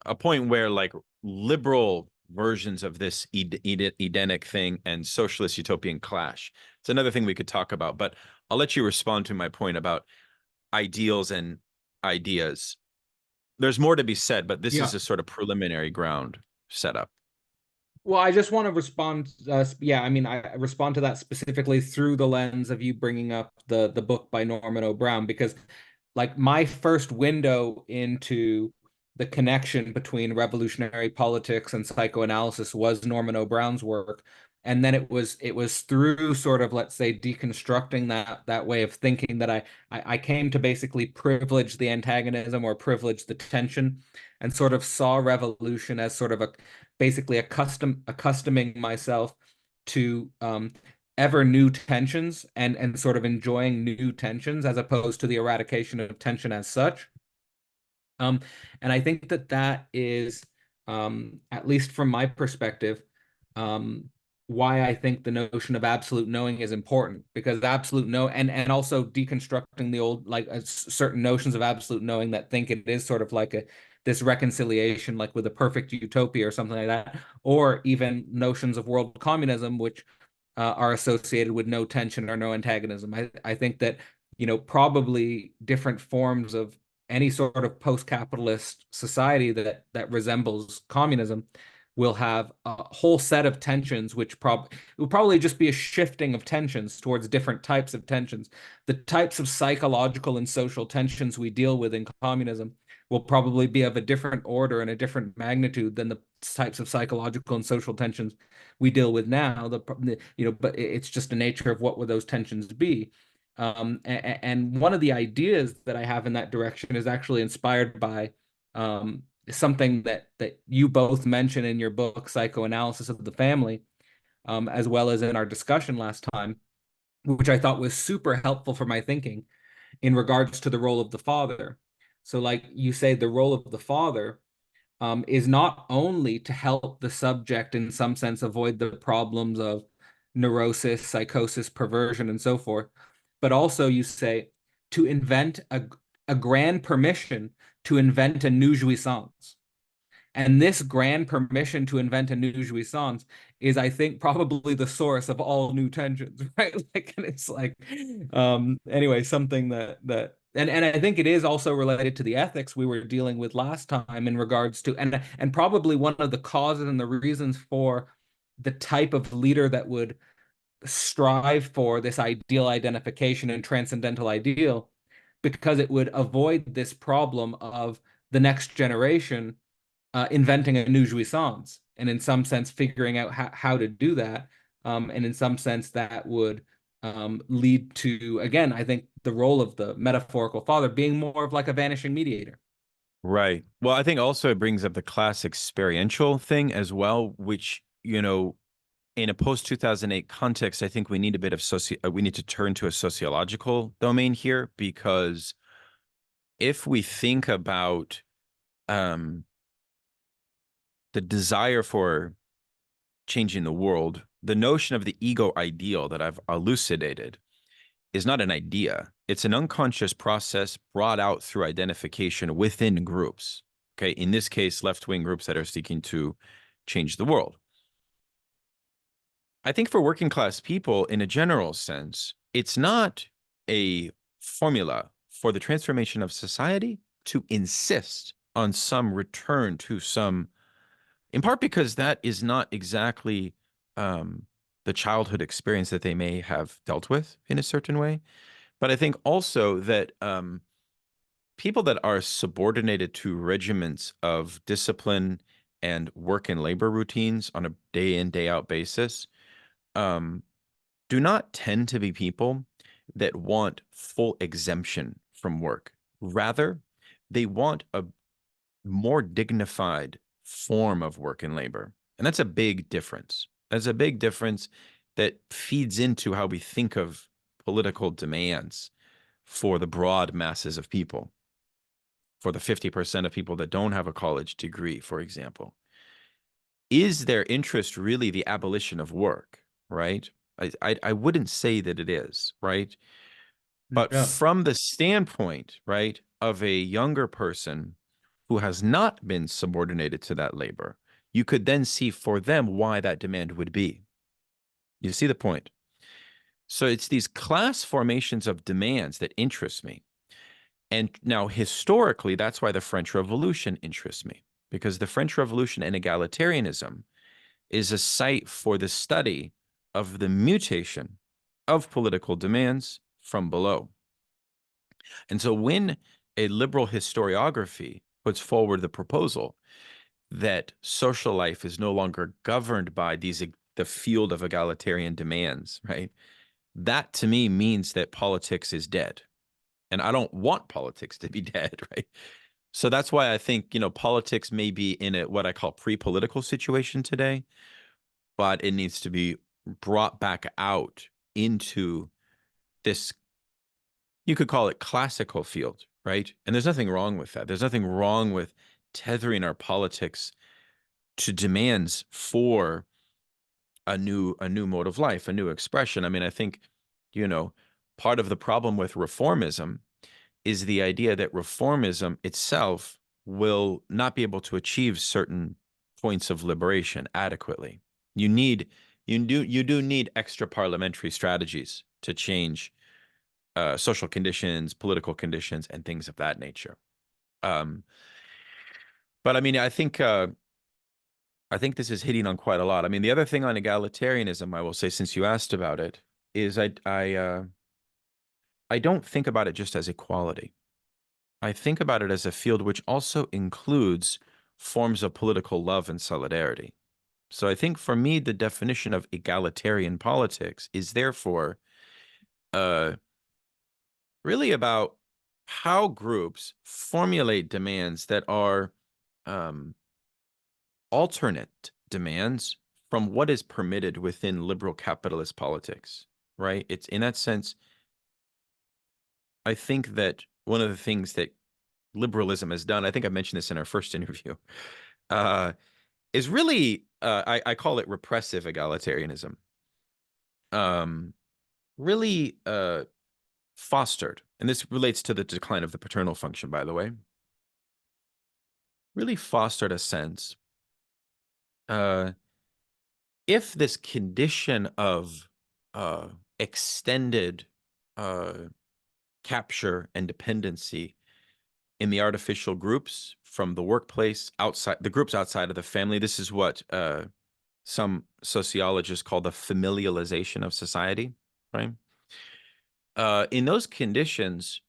a point where like liberal versions of this Edenic thing and socialist utopian clash. It's another thing we could talk about, but I'll let you respond to my point about ideals and ideas. There's more to be said, but this is a sort of preliminary ground setup. Well, I just want to respond. I respond to that specifically through the lens of you bringing up the book by Norman O'Brown, because like my first window into the connection between revolutionary politics and psychoanalysis was Norman O'Brown's work. And then it was through sort of, let's say, deconstructing that way of thinking that I came to basically privilege the antagonism or privilege the tension, and sort of saw revolution as sort of basically accustoming myself to ever new tensions and sort of enjoying new tensions as opposed to the eradication of tension as such. And I think that is, at least from my perspective, why I think the notion of absolute knowing is important, because absolute know and also deconstructing the old, like certain notions of absolute knowing that think it is sort of like this reconciliation, like with a perfect utopia or something like that, or even notions of world communism, which are associated with no tension or no antagonism. I think that, probably different forms of any sort of post-capitalist society that resembles communism will have a whole set of tensions, which will probably just be a shifting of tensions towards different types of tensions. The types of psychological and social tensions we deal with in communism will probably be of a different order and a different magnitude than the types of psychological and social tensions we deal with now. But it's just the nature of what would those tensions be. And one of the ideas that I have in that direction is actually inspired by something that you both mention in your book, Psychoanalysis of the Family, as well as in our discussion last time, which I thought was super helpful for my thinking in regards to the role of the father. So, like you say, the role of the father is not only to help the subject in some sense avoid the problems of neurosis, psychosis, perversion, and so forth, but also you say to invent a grand permission to invent a new jouissance. And this grand permission to invent a new jouissance is, I think, probably the source of all new tensions, right? Like, and it's like, anyway, something and I think it is also related to the ethics we were dealing with last time in regards to, and probably one of the causes and the reasons for the type of leader that would strive for this ideal identification and transcendental ideal, because it would avoid this problem of the next generation inventing a new jouissance, and in some sense figuring out how to do that. And in some sense that would lead to, again, I think the role of the metaphorical father being more of like a vanishing mediator. Right. Well, I think also it brings up the class experiential thing as well, which, in a post 2008 context, I think we need a bit of we need to turn to a sociological domain here, because if we think about um, the desire for changing the world, the notion of the ego ideal that I've elucidated is not an idea. It's an unconscious process brought out through identification within groups. Okay. In this case, left-wing groups that are seeking to change the world. I think for working class people, in a general sense, it's not a formula for the transformation of society to insist on some return to some, in part because that is not exactly the childhood experience that they may have dealt with in a certain way. But I think also that people that are subordinated to regiments of discipline and work and labor routines on a day in, day out basis um, do not tend to be people that want full exemption from work. Rather, they want a more dignified form of work and labor. And that's a big difference. That's a big difference that feeds into how we think of political demands for the broad masses of people, for the 50% of people that don't have a college degree, for example. Is their interest really the abolition of work, right? I wouldn't say that it is, right? But Yeah. from the standpoint, right, of a younger person who has not been subordinated to that labor, you could then see for them why that demand would be. You see the point? So it's these class formations of demands that interest me. And now, historically, that's why the French Revolution interests me, because the French Revolution and egalitarianism is a site for the study of the mutation of political demands from below. And so when a liberal historiography puts forward the proposal that social life is no longer governed by the field of egalitarian demands, right? That to me means that politics is dead. And I don't want politics to be dead, right? So that's why I think, politics may be in a what I call pre-political situation today, but it needs to be brought back out into this, you could call it classical field, right? And there's nothing wrong with that. There's nothing wrong with tethering our politics to demands for a new mode of life, a new expression. I mean, I think, you know, part of the problem with reformism is the idea that reformism itself will not be able to achieve certain points of liberation adequately. You do need extra parliamentary strategies to change social conditions, political conditions, and things of that nature. Um, but I mean, I think this is hitting on quite a lot. I mean, the other thing on egalitarianism, I will say, since you asked about it, is I don't think about it just as equality. I think about it as a field which also includes forms of political love and solidarity. So I think for me, the definition of egalitarian politics is therefore uh, really about how groups formulate demands that are alternate demands from what is permitted within liberal capitalist politics, right? It's in that sense, I think that one of the things that liberalism has done, I think I mentioned this in our first interview, uh, is really, I call it repressive egalitarianism, um, really fostered, and this relates to the decline of the paternal function, by the way, really fostered a sense, uh, if this condition of extended uh, capture and dependency in the artificial groups from the workplace, outside the groups outside of the family, this is what some sociologists call the familialization of society, right? In those conditions,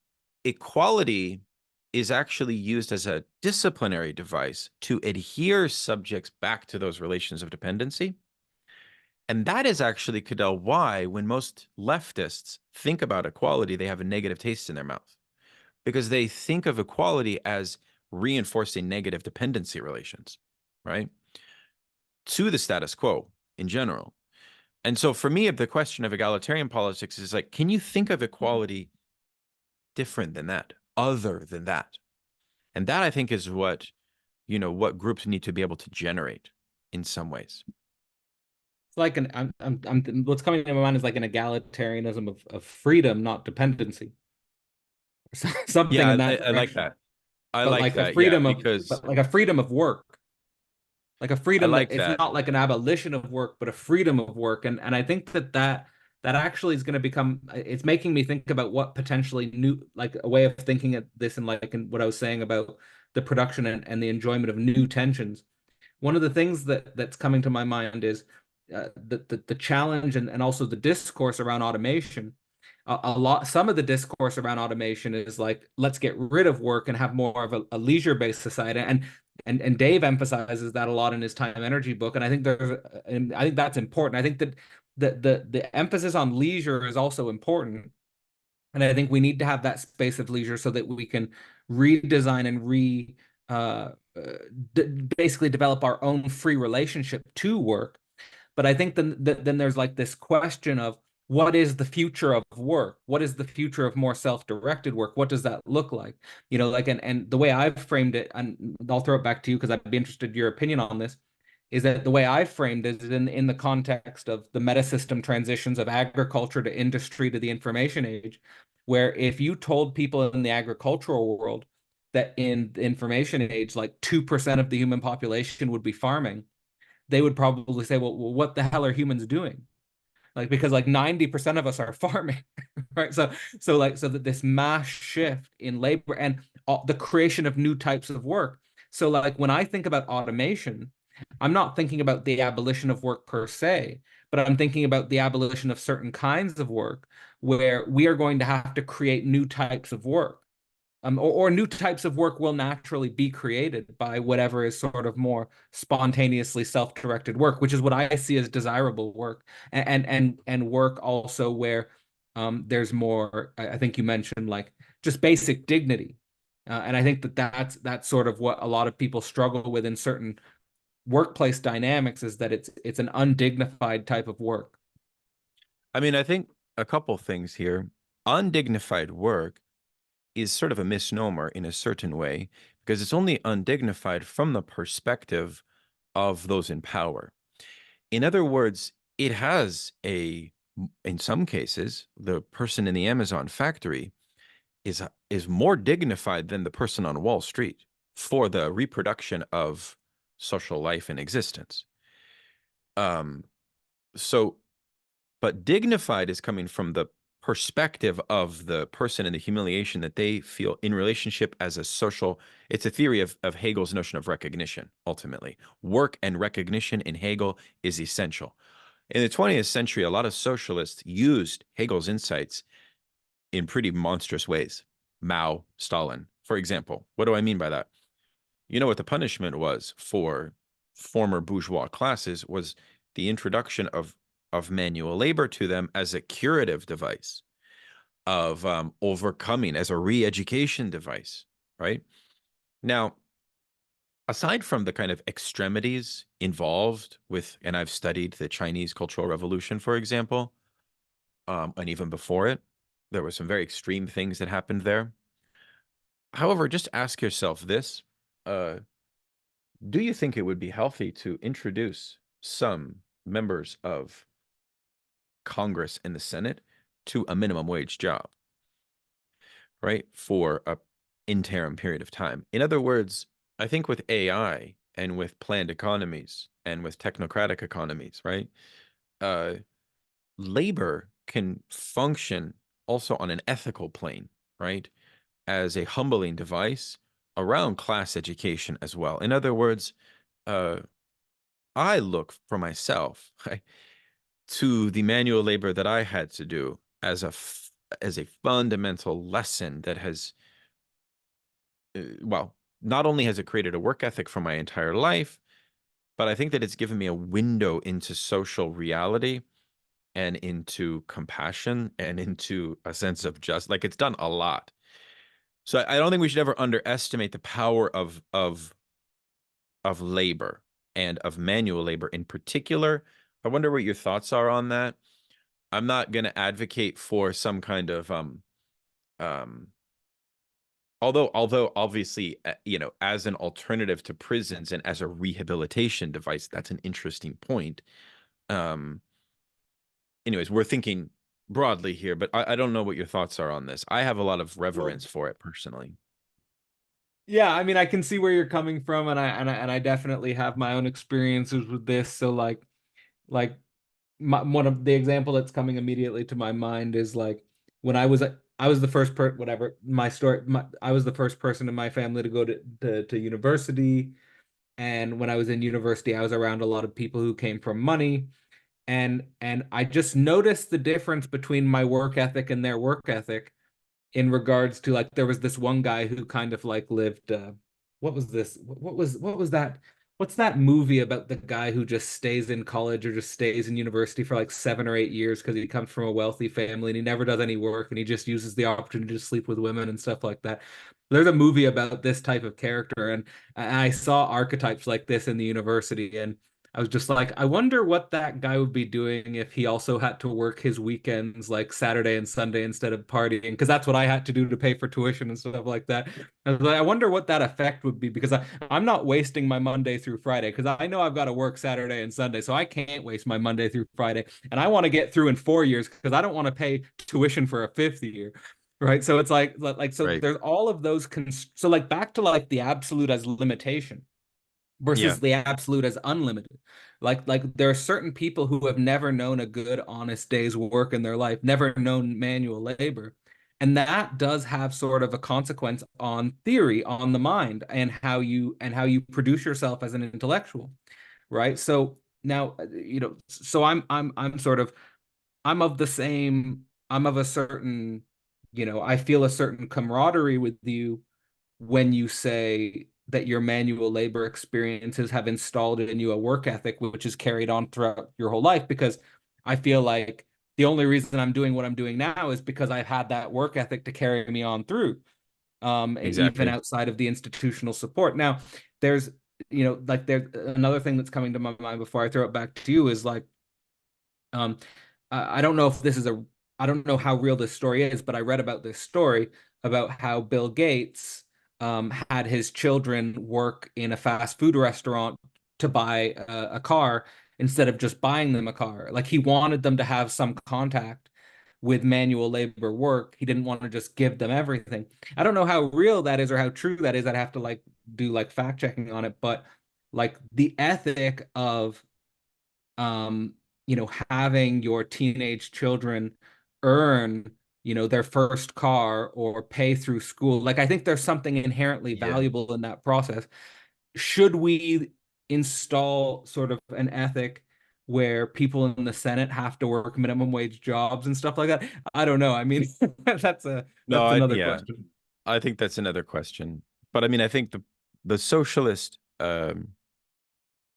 equality is actually used as a disciplinary device to adhere subjects back to those relations of dependency. And that is actually, Cadell, why when most leftists think about equality, they have a negative taste in their mouth, because they think of equality as reinforcing negative dependency relations, right, to the status quo in general. And so for me, the question of egalitarian politics is like, can you think of equality different than that, other than that? And that I think is what, what groups need to be able to generate in some ways. It's like what's coming to my mind is like an egalitarianism of freedom, not dependency. Something Yeah, in I, that I like direction. that. I But like like a that. Yeah, freedom of, because but like a freedom of work, like a I freedom that like it's that. not like an abolition of work, but a freedom of work. And I think that actually is going to become, it's making me think about what potentially new, like a way of thinking at this, and like in what I was saying about the production and the enjoyment of new tensions. One of the things that's coming to my mind is the challenge and also the discourse around automation. Some of the discourse around automation is like, let's get rid of work and have more of a leisure-based society. And Dave emphasizes that a lot in his Time Energy book. And I think and I think that's important. I think that the emphasis on leisure is also important. And I think we need to have that space of leisure so that we can redesign and uh, uh, basically develop our own free relationship to work. But I think then there's like this question of what is the future of work? What is the future of more self-directed work? What does that look like? Like, and the way I've framed it, and I'll throw it back to you because I'd be interested in your opinion on this, is that the way I've framed it is in the context of the metasystem transitions of agriculture to industry to the information age, where if you told people in the agricultural world that in the information age, like 2% of the human population would be farming, they would probably say, well, what the hell are humans doing? Like, because like 90% of us are farming, right? So that this mass shift in labor and the creation of new types of work. So like when I think about automation, I'm not thinking about the abolition of work per se, but I'm thinking about the abolition of certain kinds of work where we are going to have to create new types of work. Or new types of work will naturally be created by whatever is sort of more spontaneously self-directed work, which is what I see as desirable work, and work also where there's more. I think you mentioned like just basic dignity, and I think that's sort of what a lot of people struggle with in certain workplace dynamics is that it's an undignified type of work. I mean, I think a couple things here. Undignified work is sort of a misnomer in a certain way because it's only undignified from the perspective of those in power. In other words, it has in some cases, the person in the Amazon factory is more dignified than the person on Wall Street for the reproduction of social life and existence. Um, so, but dignified is coming from the perspective of the person and the humiliation that they feel in relationship as a social. It's a theory of Hegel's notion of recognition, ultimately. Work and recognition in Hegel is essential. In the 20th century, a lot of socialists used Hegel's insights in pretty monstrous ways. Mao, Stalin, for example. What do I mean by that? You know what the punishment was for former bourgeois classes was the introduction of manual labor to them as a curative device. of overcoming as a re-education device, right? Now, aside from the kind of extremities involved with, and I've studied the Chinese Cultural Revolution, for example, and even before it, there were some very extreme things that happened there. However, just ask yourself this. Uh, do you think it would be healthy to introduce some members of Congress and the Senate to a minimum wage job, right? For a interim period of time. In other words, I think with AI and with planned economies and with technocratic economies, right? Uh, labor can function also on an ethical plane, right? As a humbling device around class education as well. In other words, uh, I look for myself to the manual labor that I had to do as a fundamental lesson that has, well, not only has it created a work ethic for my entire life, but I think that it's given me a window into social reality and into compassion and into a sense of just like it's done a lot. So I don't think we should ever underestimate the power of labor and of manual labor in particular. I wonder what your thoughts are on that. I'm not going to advocate for some kind of um although obviously as an alternative to prisons and as a rehabilitation device, that's an interesting point. Um Anyways, we're thinking broadly here, but I don't know what your thoughts are on this. I have a lot of Well, reverence for it personally. yeah, I mean, I can see where you're coming from, and I definitely have my own experiences with this. So like one of the example that's coming immediately to my mind is like when I was the first whatever my story I was the first person in my family to go to university, and when I was in university I was around a lot of people who came from money, and I just noticed the difference between my work ethic and their work ethic in regards to like there was this one guy who kind of like lived what was this what was that what's that movie about the guy who just stays in college or just stays in university for like 7 or 8 years because he comes from a wealthy family and he never does any work and he just uses the opportunity to sleep with women and stuff like that. There's a movie about this type of character, and I saw archetypes like this in the university, and I was just like, I wonder what that guy would be doing if he also had to work his weekends like Saturday and Sunday instead of partying, because that's what I had to do to pay for tuition and stuff like that. I was like, I wonder what that effect would be because I'm not wasting my Monday through Friday because I know I've got to work Saturday and Sunday, so I can't waste my Monday through Friday. And I want to get through in 4 years because I don't want to pay tuition for a fifth year. Right. So it's like so Right. there's all of those so like back to like the absolute as limitation Yeah, versus the absolute as unlimited. Like there are certain people who have never known a good honest day's work in their life, never known manual labor. And that does have sort of a consequence on theory, on the mind, and how you produce yourself as an intellectual, right? So now, so I'm sort of I'm of a certain, I feel a certain camaraderie with you when you say that your manual labor experiences have installed in you a work ethic which is carried on throughout your whole life, because I feel like the only reason I'm doing what I'm doing now is because I've had that work ethic to carry me on through, even exactly. outside of the institutional support. Now, there's, like there's another thing that's coming to my mind before I throw it back to you is like, um, I don't know if this is I don't know how real this story is, but I read about this story about how Bill Gates had his children work in a fast food restaurant to buy a car instead of just buying them a car. Like he wanted them to have some contact with manual labor work. He didn't want to just give them everything. I don't know how real that is or how true that is. I'd have to like do like fact checking on it, but like the ethic of um, having your teenage children earn, their first car or pay through school. Like, I think there's something inherently Yeah. valuable in that process. Should we install sort of an ethic where people in the Senate have to work minimum wage jobs and stuff like that? I don't know. I mean, No, that's another yeah, question. I think that's another question. But I mean, I think the socialist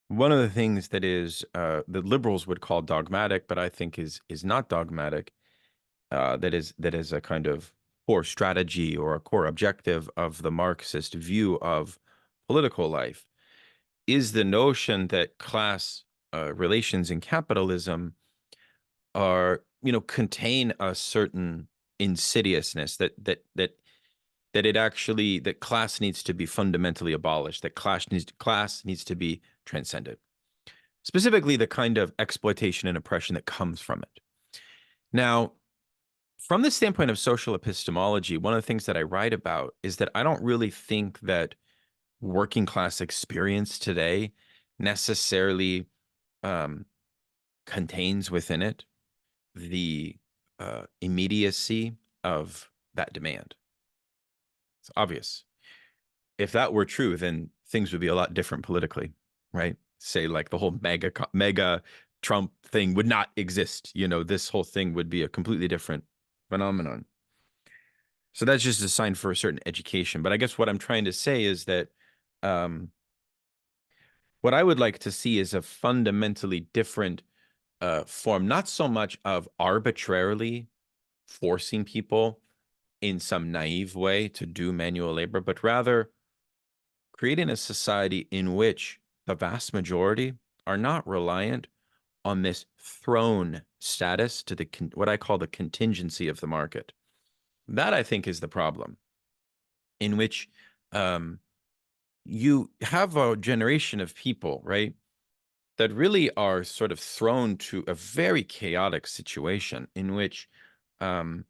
one of the things that is the liberals would call dogmatic, but I think is not dogmatic, that is a kind of core strategy or a core objective of the Marxist view of political life, is the notion that class relations in capitalism are, contain a certain insidiousness that class needs to be fundamentally abolished, that class needs to be transcended. Specifically, the kind of exploitation and oppression that comes from it. Now, from the standpoint of social epistemology, one of the things that I write about is that I don't really think that working class experience today necessarily um, contains within it the immediacy of that demand. It's obvious. If that were true, then things would be a lot different politically, right? Say like the whole mega Trump thing would not exist. This whole thing would be a completely different phenomenon. So that's just a sign for a certain education. But I guess what I'm trying to say is that um, what I would like to see is a fundamentally different form, not so much of arbitrarily forcing people in some naive way to do manual labor, but rather creating a society in which the vast majority are not reliant on this thrown status to what I call the contingency of the market. That I think is the problem, in which um, you have a generation of people, right, that really are sort of thrown to a very chaotic situation in which um,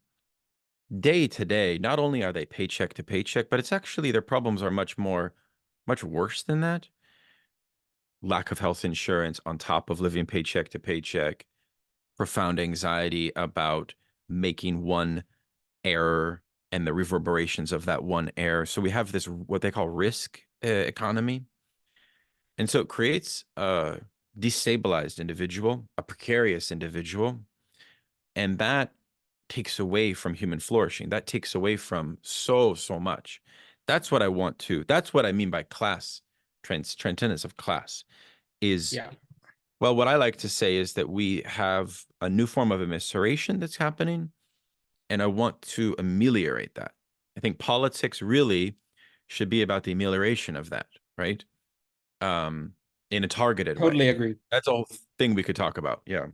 day to day, not only are they paycheck to paycheck, but it's actually their problems are much worse than that. Lack of health insurance on top of living paycheck to paycheck, profound anxiety about making one error and the reverberations of that one error. So we have this, what they call risk economy. And so it creates a destabilized individual, a precarious individual, and that takes away from human flourishing. That takes away from so much. That's what I want to. That's what I mean by class transcendence of class is. Yeah. Well, what I like to say is that we have a new form of immiseration that's happening, and I want to ameliorate that. I think politics really should be about the amelioration of that, right? Um, in a targeted way. Totally agree. That's a whole thing we could talk about. Yeah.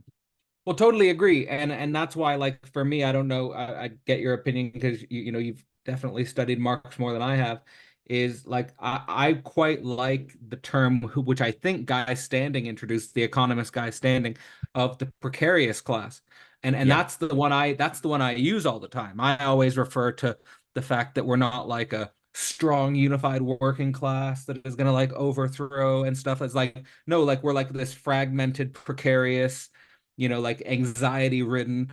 Well, totally agree, and that's why, like, for me, I don't know, I get your opinion because you've definitely studied Marx more than I have. Is like I quite like the term, which I think Guy Standing introduced, the economist Guy Standing, of the precarious class, and Yeah. that's the one I use all the time. I always refer to the fact that we're not like a strong unified working class that is going to like overthrow and stuff. It's like, no, like we're like this fragmented, precarious, like anxiety ridden,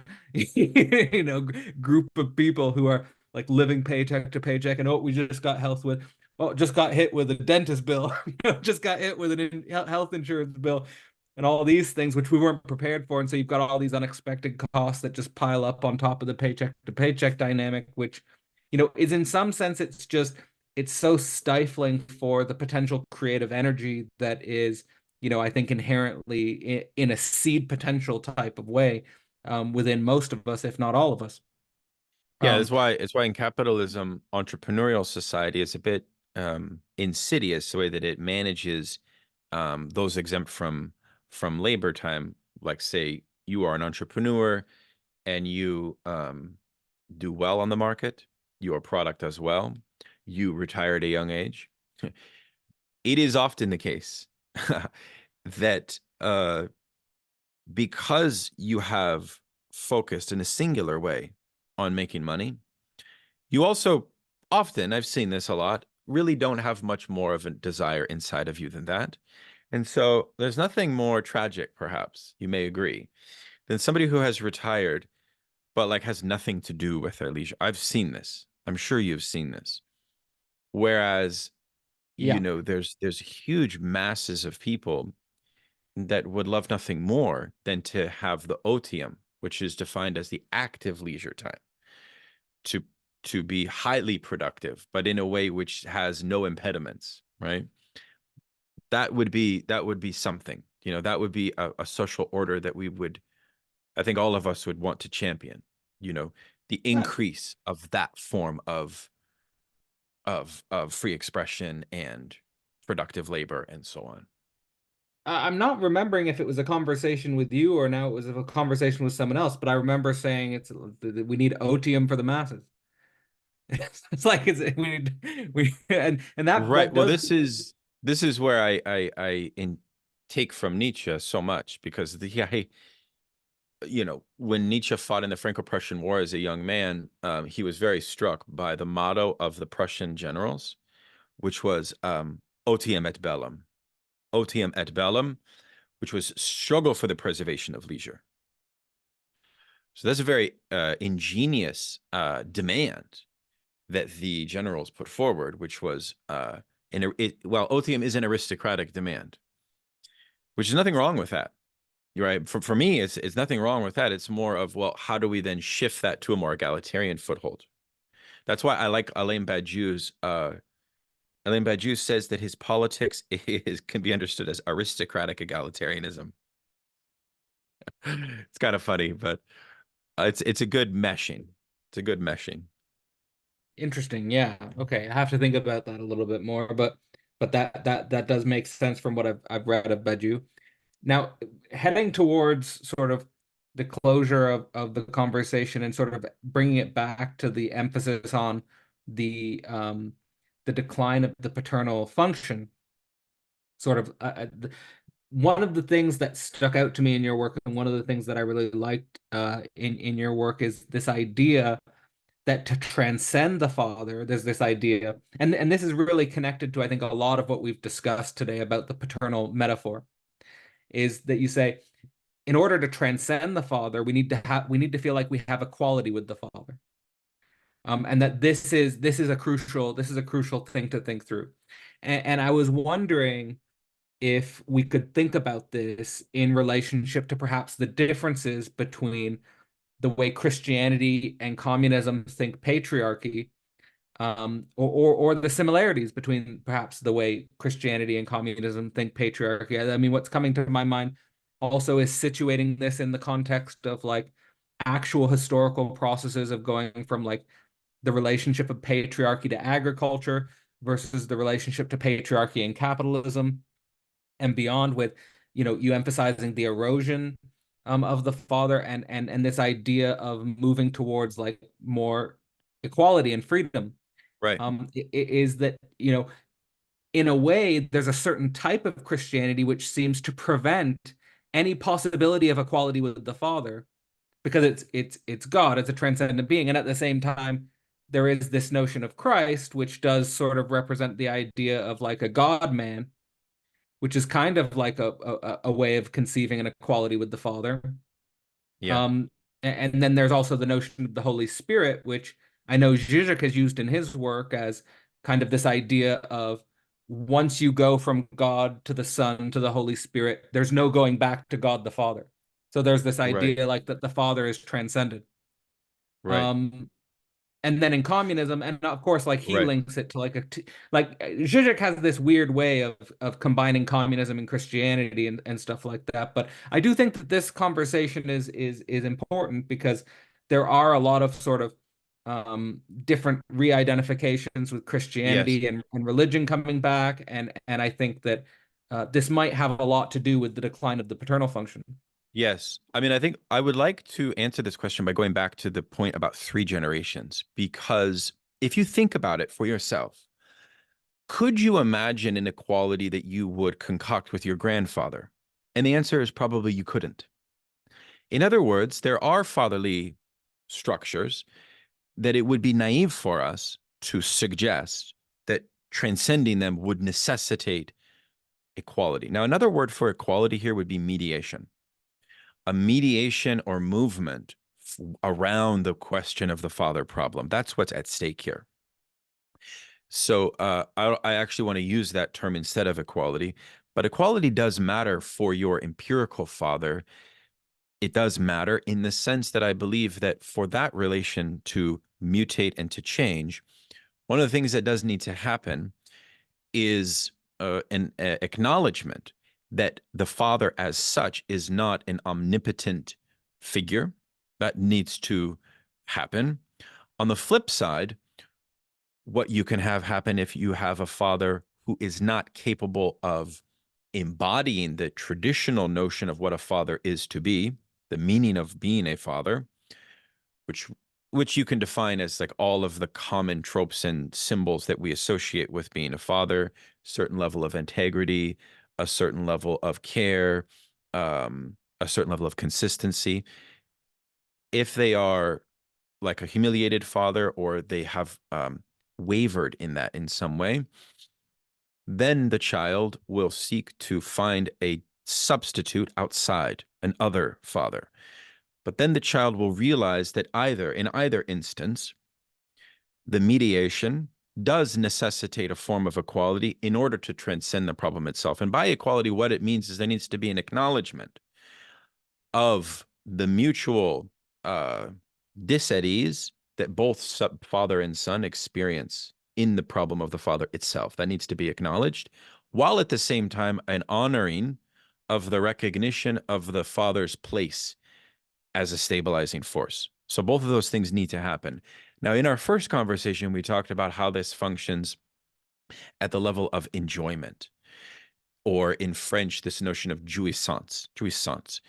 group of people who are like living paycheck to paycheck. And we just got just got hit with a dentist bill, just got hit with an health insurance bill, and all these things which we weren't prepared for. And so you've got all these unexpected costs that just pile up on top of the paycheck to paycheck dynamic, which, is in some sense, it's so stifling for the potential creative energy that is, I think inherently in a seed potential type of way, within most of us, if not all of us. Yeah, Um, it's why in capitalism, entrepreneurial society is a bit insidious the way that it manages those exempt from labor time. Like, say you are an entrepreneur and you do well on the market, your product does well, you retire at a young age. It is often the case that because you have focused in a singular way on making money, you also often, I've seen this a lot, really don't have much more of a desire inside of you than that. And so there's nothing more tragic, perhaps, you may agree, than somebody who has retired, but like has nothing to do with their leisure. I've seen this. I'm sure you've seen this. Whereas, yeah, there's huge masses of people that would love nothing more than to have the otium, which is defined as the active leisure time, to to be highly productive, but in a way which has no impediments, right? That would be something. That would be a social order that I think all of us would want to champion. you know, the Yeah. increase of that form of free expression and productive labor and so on. I'm not remembering if it was a conversation with you or now it was a conversation with someone else, but I remember saying we need otium for the masses. It's like we need and Right. that Well, does. this is where I take from Nietzsche so much, because the guy, when Nietzsche fought in the Franco-Prussian War as a young man, he was very struck by the motto of the Prussian generals, which was otium et bellum. Otium et bellum, which was struggle for the preservation of leisure. So that's a very ingenious demand that the generals put forward, which was well, otium is an aristocratic demand, which is nothing wrong with that. You're right. For me, it's nothing wrong with that. It's more of, well, how do we then shift that to a more egalitarian foothold? That's why I like Alain Badiou's. Alain Badiou says that his politics can be understood as aristocratic egalitarianism. It's kind of funny, but it's a good meshing. It's a good meshing. Interesting. Yeah. Okay. I have to think about that a little bit more, but that does make sense from what I've read of Badiou. Now, heading towards sort of the closure of the conversation and sort of bringing it back to the emphasis on the um the decline of the paternal function, sort of one of the things that stuck out to me in your work and one of the things that I really liked in your work is this idea that to transcend the father, there's this idea, and this is really connected to, I think, a lot of what we've discussed today about the paternal metaphor, is that you say, in order to transcend the father, we need to feel like we have equality with the father. And that this is a crucial thing to think through. And I was wondering if we could think about this in relationship to perhaps the differences between the way Christianity and communism think patriarchy, or the similarities between perhaps the way Christianity and communism think patriarchy. I mean, what's coming to my mind also is situating this in the context of like actual historical processes of going from like the relationship of patriarchy to agriculture versus the relationship to patriarchy and capitalism and beyond, with you emphasizing the erosion of the father and this idea of moving towards like more equality and freedom. Right. Is that in a way there's a certain type of Christianity which seems to prevent any possibility of equality with the father because it's God, it's a transcendent being, and at the same time there is this notion of Christ which does sort of represent the idea of like a God man, which is kind of like a way of conceiving an equality with the Father. Yeah. Um, and then there's also the notion of the Holy Spirit, which I know Zizek has used in his work as kind of this idea of once you go from God to the Son to the Holy Spirit, there's no going back to God the Father. So there's this Right. idea like that the Father is transcended. Right. Um, and then in communism, and of course like he Right. links it to like Zizek has this weird way of combining communism and Christianity and stuff like that, but I do think that this conversation is important because there are a lot of sort of different re-identifications with Yes. Christianity and religion coming back, and I think that this might have a lot to do with the decline of the paternal function. Yes. I mean, I think I would like to answer this question by going back to the point about three generations, because if you think about it for yourself, could you imagine an equality that you would concoct with your grandfather? And the answer is probably you couldn't. In other words, there are fatherly structures that it would be naive for us to suggest that transcending them would necessitate equality. Now, another word for equality here would be mediation. A mediation or movement around the question of the father problem. That's what's at stake here. So I actually want to use that term instead of equality, but equality does matter for your empirical father. It does matter in the sense that I believe that for that relation to mutate and to change, one of the things that does need to happen is an acknowledgement that the father as such is not an omnipotent figure that needs to happen. On the flip side, what you can have happen if you have a father who is not capable of embodying the traditional notion of what a father is to be, the meaning of being a father, which you can define as like all of the common tropes and symbols that we associate with being a father, certain level of integrity, a certain level of care, a certain level of consistency. If they are like a humiliated father, or they have wavered in that in some way, then the child will seek to find a substitute outside, an other father. But then the child will realize that in either instance, the mediation does necessitate a form of equality in order to transcend the problem itself. And by equality, what it means is there needs to be an acknowledgement of the mutual dis-ease that both father and son experience in the problem of the father itself. That needs to be acknowledged, while at the same time an honoring of the recognition of the father's place as a stabilizing force. So both of those things need to happen. Now, in our first conversation, we talked about how this functions at the level of enjoyment, or in French, this notion of jouissance.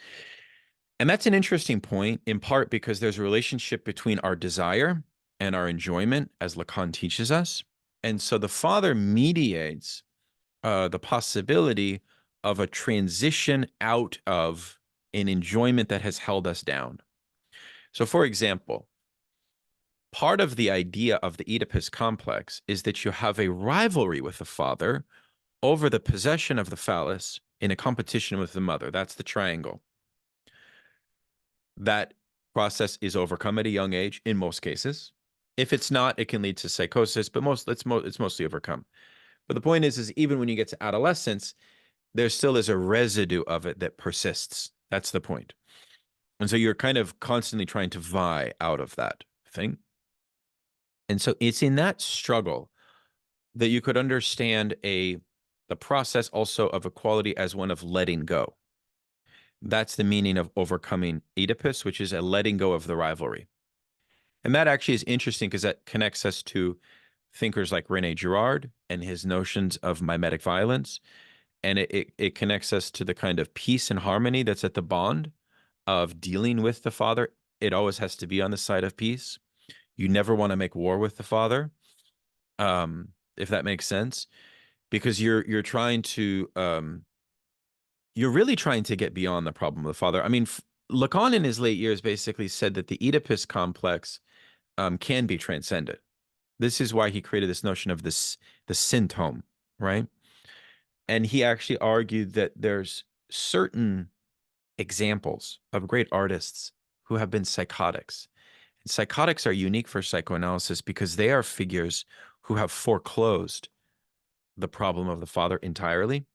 And that's an interesting point, in part because there's a relationship between our desire and our enjoyment, as Lacan teaches us. And so the father mediates the possibility of a transition out of an enjoyment that has held us down. So, for example, part of the idea of the Oedipus complex is that you have a rivalry with the father over the possession of the phallus in a competition with the mother. That's the triangle. That process is overcome at a young age in most cases. If it's not, it can lead to psychosis, but it's mostly overcome. But the point is even when you get to adolescence, there still is a residue of it that persists. That's the point. And so you're kind of constantly trying to vie out of that thing. And so it's in that struggle that you could understand the process also of equality as one of letting go. That's the meaning of overcoming Oedipus, which is a letting go of the rivalry. And that actually is interesting because that connects us to thinkers like Rene Girard and his notions of mimetic violence. And it connects us to the kind of peace and harmony that's at the bond of dealing with the father. It always has to be on the side of peace. You never want to make war with the father, if that makes sense, because you're trying to you're really trying to get beyond the problem of the father. I mean, Lacan in his late years basically said that the Oedipus complex can be transcended. This is why he created this notion of the symptom, right? And he actually argued that there's certain examples of great artists who have been psychotics. And psychotics are unique for psychoanalysis because they are figures who have foreclosed the problem of the father entirely.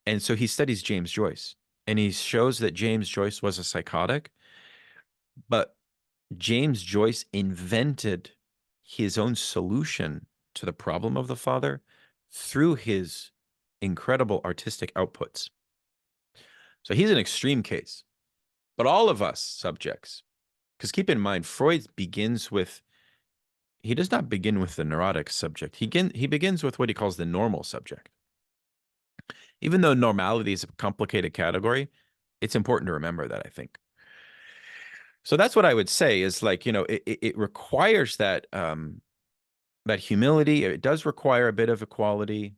And so he studies James Joyce, and he shows that James Joyce was a psychotic, but James Joyce invented his own solution to the problem of the father through his incredible artistic outputs. So he's an extreme case. But all of us subjects, because keep in mind, Freud begins with, he does not begin with the neurotic subject. He begins with what he calls the normal subject. Even though normality is a complicated category, it's important to remember that, I think. So that's what I would say is, like, it requires that that humility. It does require a bit of equality.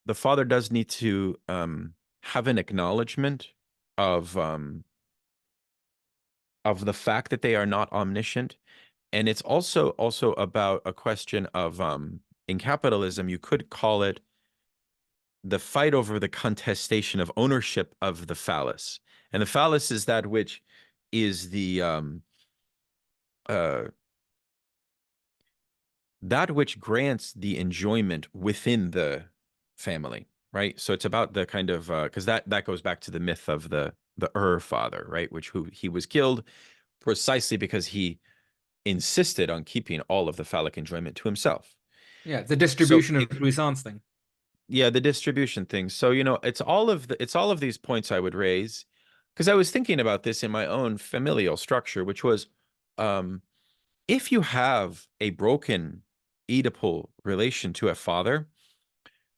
The father does need to have an acknowledgement of the fact that they are not omniscient. And it's also about a question of in capitalism, you could call it the fight over the contestation of ownership of the phallus. And the phallus is that which is the that which grants the enjoyment within the family, right? So it's about the kind of because that goes back to the myth of the father, right? Who he was killed precisely because he insisted on keeping all of the phallic enjoyment to himself. Yeah, the distribution of jouissance thing. Yeah, the distribution thing. So, it's all of these points I would raise, because I was thinking about this in my own familial structure, which was if you have a broken Oedipal relation to a father,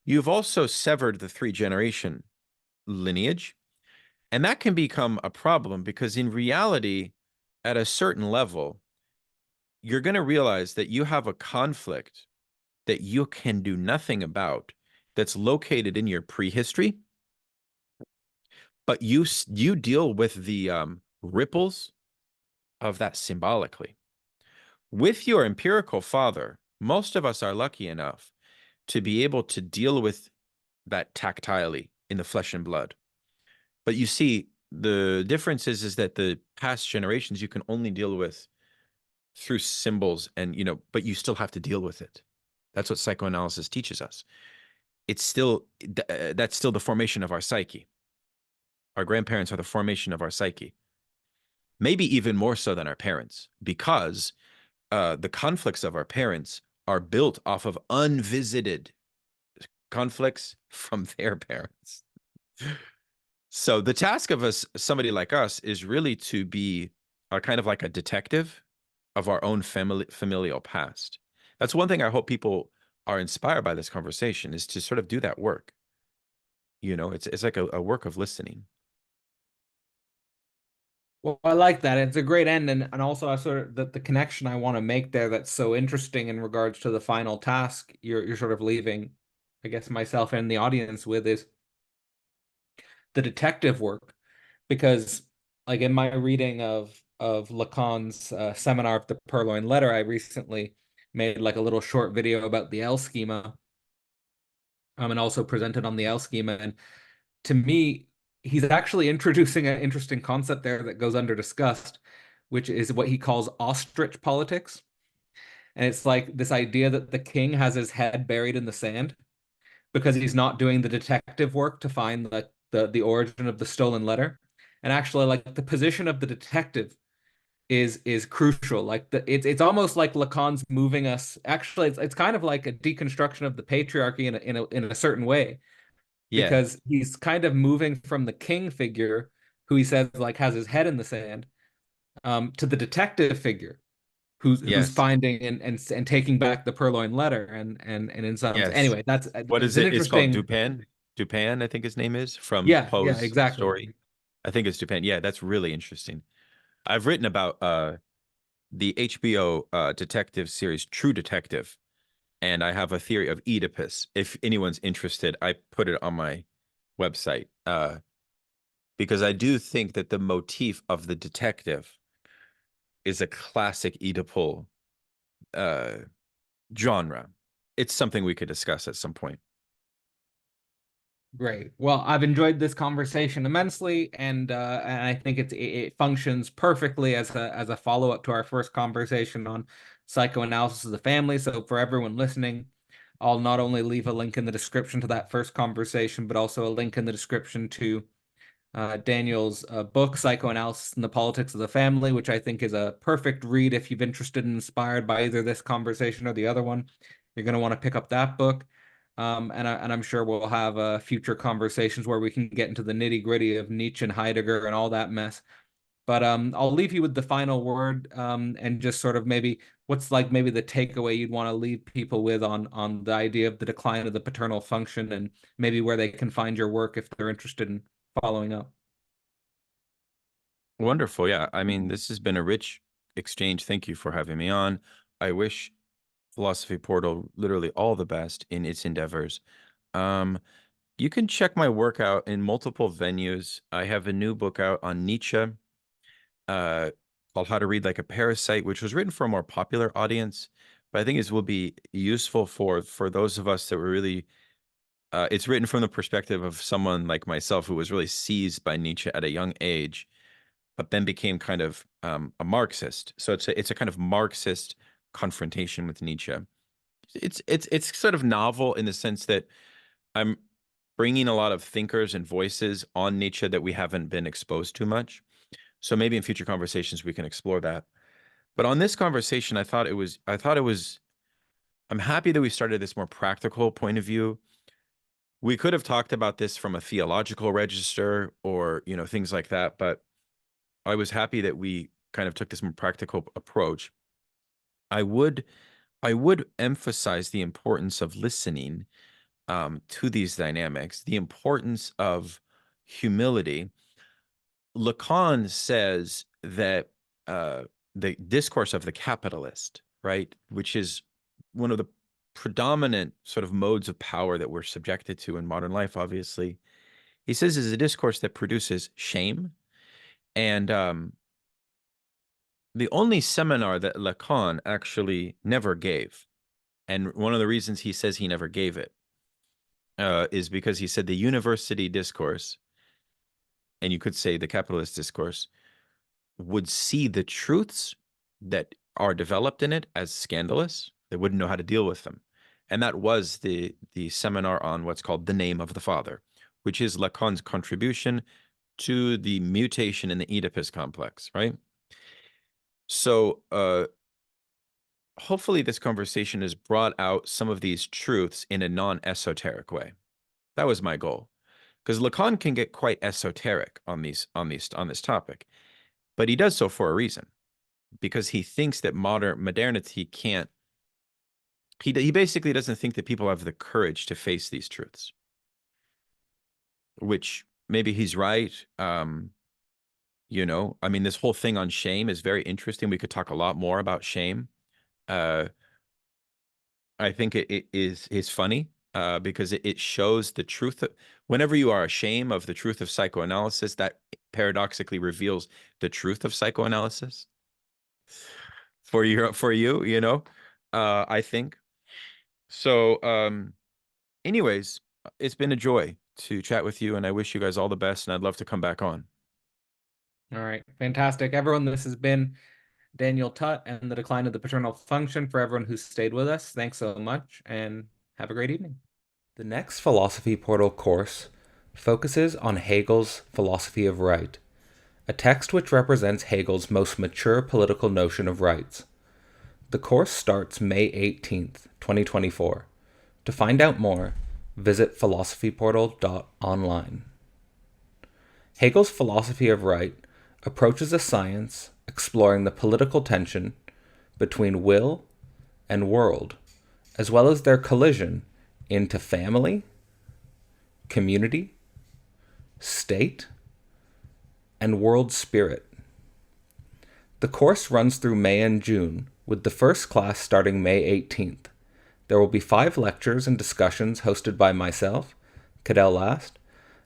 you've also severed the 3-generation lineage. And that can become a problem because in reality, at a certain level, you're going to realize that you have a conflict that you can do nothing about that's located in your prehistory, but you deal with the ripples of that symbolically. With your empirical father, most of us are lucky enough to be able to deal with that tactilely in the flesh and blood. But you see, the difference is that the past generations you can only deal with through symbols and, but you still have to deal with it. That's what psychoanalysis teaches us. It's still, that's still the formation of our psyche. Our grandparents are the formation of our psyche. Maybe even more so than our parents, because the conflicts of our parents are built off of unvisited conflicts from their parents. So the task of somebody like us, is really to be kind of like a detective of our own familial past. That's one thing I hope people are inspired by this conversation, is to sort of do that work. It's like a work of listening. Well, I like that. It's a great end, and also I sort of the connection I want to make there that's so interesting in regards to the final task you're sort of leaving, I guess, myself and the audience with, is the detective work. Because like in my reading of Lacan's seminar of the Purloined Letter, I recently made like a little short video about the L schema, and also presented on the L schema. And to me, he's actually introducing an interesting concept there that goes under discussed, which is what he calls ostrich politics. And it's like this idea that the king has his head buried in the sand because he's not doing the detective work to find the origin of the stolen letter. And actually, like, the position of the detective is crucial. Like, it's almost like Lacan's moving us. Actually, it's kind of like a deconstruction of the patriarchy in a certain way, Yeah. because he's kind of moving from the king figure, who he says like has his head in the sand, to the detective figure who's Yes. finding and taking back the Purloined Letter, and in some, Yes. anyway, that's What is it's an it? It's called interesting. Dupin. Dupin, I think his name is, from Yeah, Poe's exactly. story. I think it's Dupin. Yeah, that's really interesting. I've written about the HBO detective series True Detective, and I have a theory of Oedipus. If anyone's interested, I put it on my website, because I do think that the motif of the detective is a classic Oedipal uh, genre. It's something we could discuss at some point. Great. Well, I've enjoyed this conversation immensely, and I think it functions perfectly as a follow-up to our first conversation on psychoanalysis of the family. So for everyone listening, I'll not only leave a link in the description to that first conversation, but also a link in the description to Daniel's book, Psychoanalysis and the Politics of the Family, which I think is a perfect read if you've interested and inspired by either this conversation or the other one. You're going to want to pick up that book. And I'm sure we'll have future conversations where we can get into the nitty gritty of Nietzsche and Heidegger and all that mess. But I'll leave you with the final word, and just sort of maybe what's like maybe the takeaway you'd want to leave people with on the idea of the decline of the paternal function, and maybe where they can find your work if they're interested in following up. Wonderful. Yeah. I mean, this has been a rich exchange. Thank you for having me on. I wish Philosophy Portal literally all the best in its endeavors. Um, you can check my work out in multiple venues. I have a new book out on Nietzsche, uh, called How to Read Like a Parasite, which was written for a more popular audience, but I think it will be useful for those of us that were really. It's written from the perspective of someone like myself who was really seized by Nietzsche at a young age, but then became kind of a Marxist. So it's a kind of Marxist confrontation with Nietzsche. It's sort of novel in the sense that I'm bringing a lot of thinkers and voices on Nietzsche that we haven't been exposed to much. So maybe in future conversations we can explore that. But on this conversation, I'm happy that we started this more practical point of view. We could have talked about this from a theological register or, things like that, but I was happy that we kind of took this more practical approach. I would emphasize the importance of listening to these dynamics, the importance of humility. Lacan says that the discourse of the capitalist, right, which is one of the predominant sort of modes of power that we're subjected to in modern life, obviously, he says is a discourse that produces shame. And the only seminar that Lacan actually never gave, and one of the reasons he says he never gave it, is because he said the university discourse, and you could say the capitalist discourse, would see the truths that are developed in it as scandalous. They wouldn't know how to deal with them. And that was the seminar on what's called the name of the father, which is Lacan's contribution to the mutation in the Oedipus complex, right? So hopefully this conversation has brought out some of these truths in a non-esoteric way. That was my goal. Because Lacan can get quite esoteric on this topic, but he does so for a reason, because he thinks that modernity can't. He basically doesn't think that people have the courage to face these truths, which maybe he's right. You know, I mean, this whole thing on shame is very interesting. We could talk a lot more about shame. I think it is funny because it shows the truth. Whenever you are ashamed of the truth of psychoanalysis, that paradoxically reveals the truth of psychoanalysis for you, you know, I think. So, anyways, it's been a joy to chat with you, and I wish you guys all the best, and I'd love to come back on. All right, fantastic. Everyone, this has been Daniel Tutt and the Decline of the Paternal Function. For everyone who stayed with us, thanks so much, and have a great evening. The next Philosophy Portal course focuses on Hegel's philosophy of right, a text which represents Hegel's most mature political notion of rights. The course starts May 18th, 2024. To find out more, visit philosophyportal.online. Hegel's philosophy of right approaches a science exploring the political tension between will and world, as well as their collision into family, community, state, and world spirit. The course runs through May and June, with the first class starting May 18th. There will be 5 lectures and discussions hosted by myself, Cadell Last,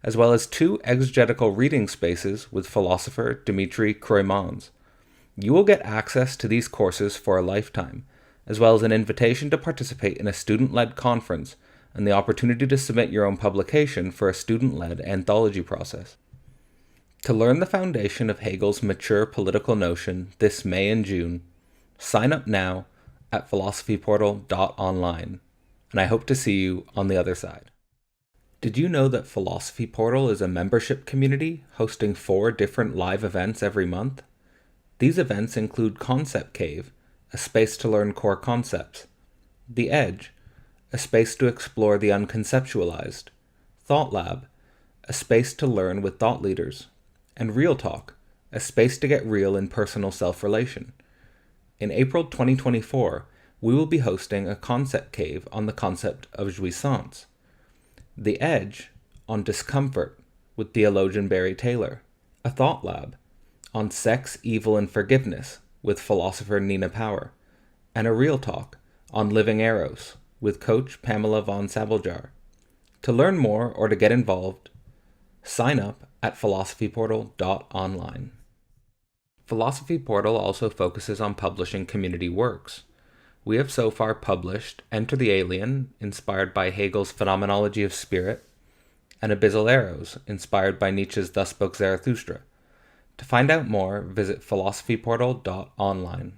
as well as 2 exegetical reading spaces with philosopher Dimitri Croimans. You will get access to these courses for a lifetime, as well as an invitation to participate in a student-led conference and the opportunity to submit your own publication for a student-led anthology process. To learn the foundation of Hegel's mature political notion this May and June, sign up now at philosophyportal.online, and I hope to see you on the other side. Did you know that Philosophy Portal is a membership community hosting 4 different live events every month? These events include Concept Cave, a space to learn core concepts; The Edge, a space to explore the unconceptualized; Thought Lab, a space to learn with thought leaders; and Real Talk, a space to get real in personal self-relation. In April 2024, we will be hosting a Concept Cave on the concept of jouissance; The Edge on discomfort with theologian Barry Taylor; a Thought Lab on sex, evil, and forgiveness with philosopher Nina Power; and a Real Talk on living eros with coach Pamela von Sabeljar. To learn more or to get involved, sign up at philosophyportal.online. Philosophy Portal also focuses on publishing community works. We have so far published Enter the Alien, inspired by Hegel's Phenomenology of Spirit, and Abyssal Arrows, inspired by Nietzsche's Thus Spoke Zarathustra. To find out more, visit philosophyportal.online.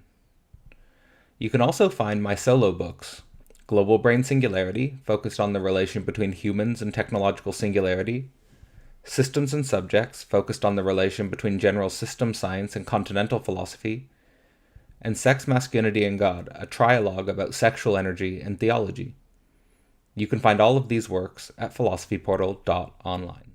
You can also find my solo books, Global Brain Singularity, focused on the relation between humans and technological singularity; Systems and Subjects, focused on the relation between general system science and continental philosophy; and Sex, Masculinity, and God, a trialogue about sexual energy and theology. You can find all of these works at philosophyportal.online.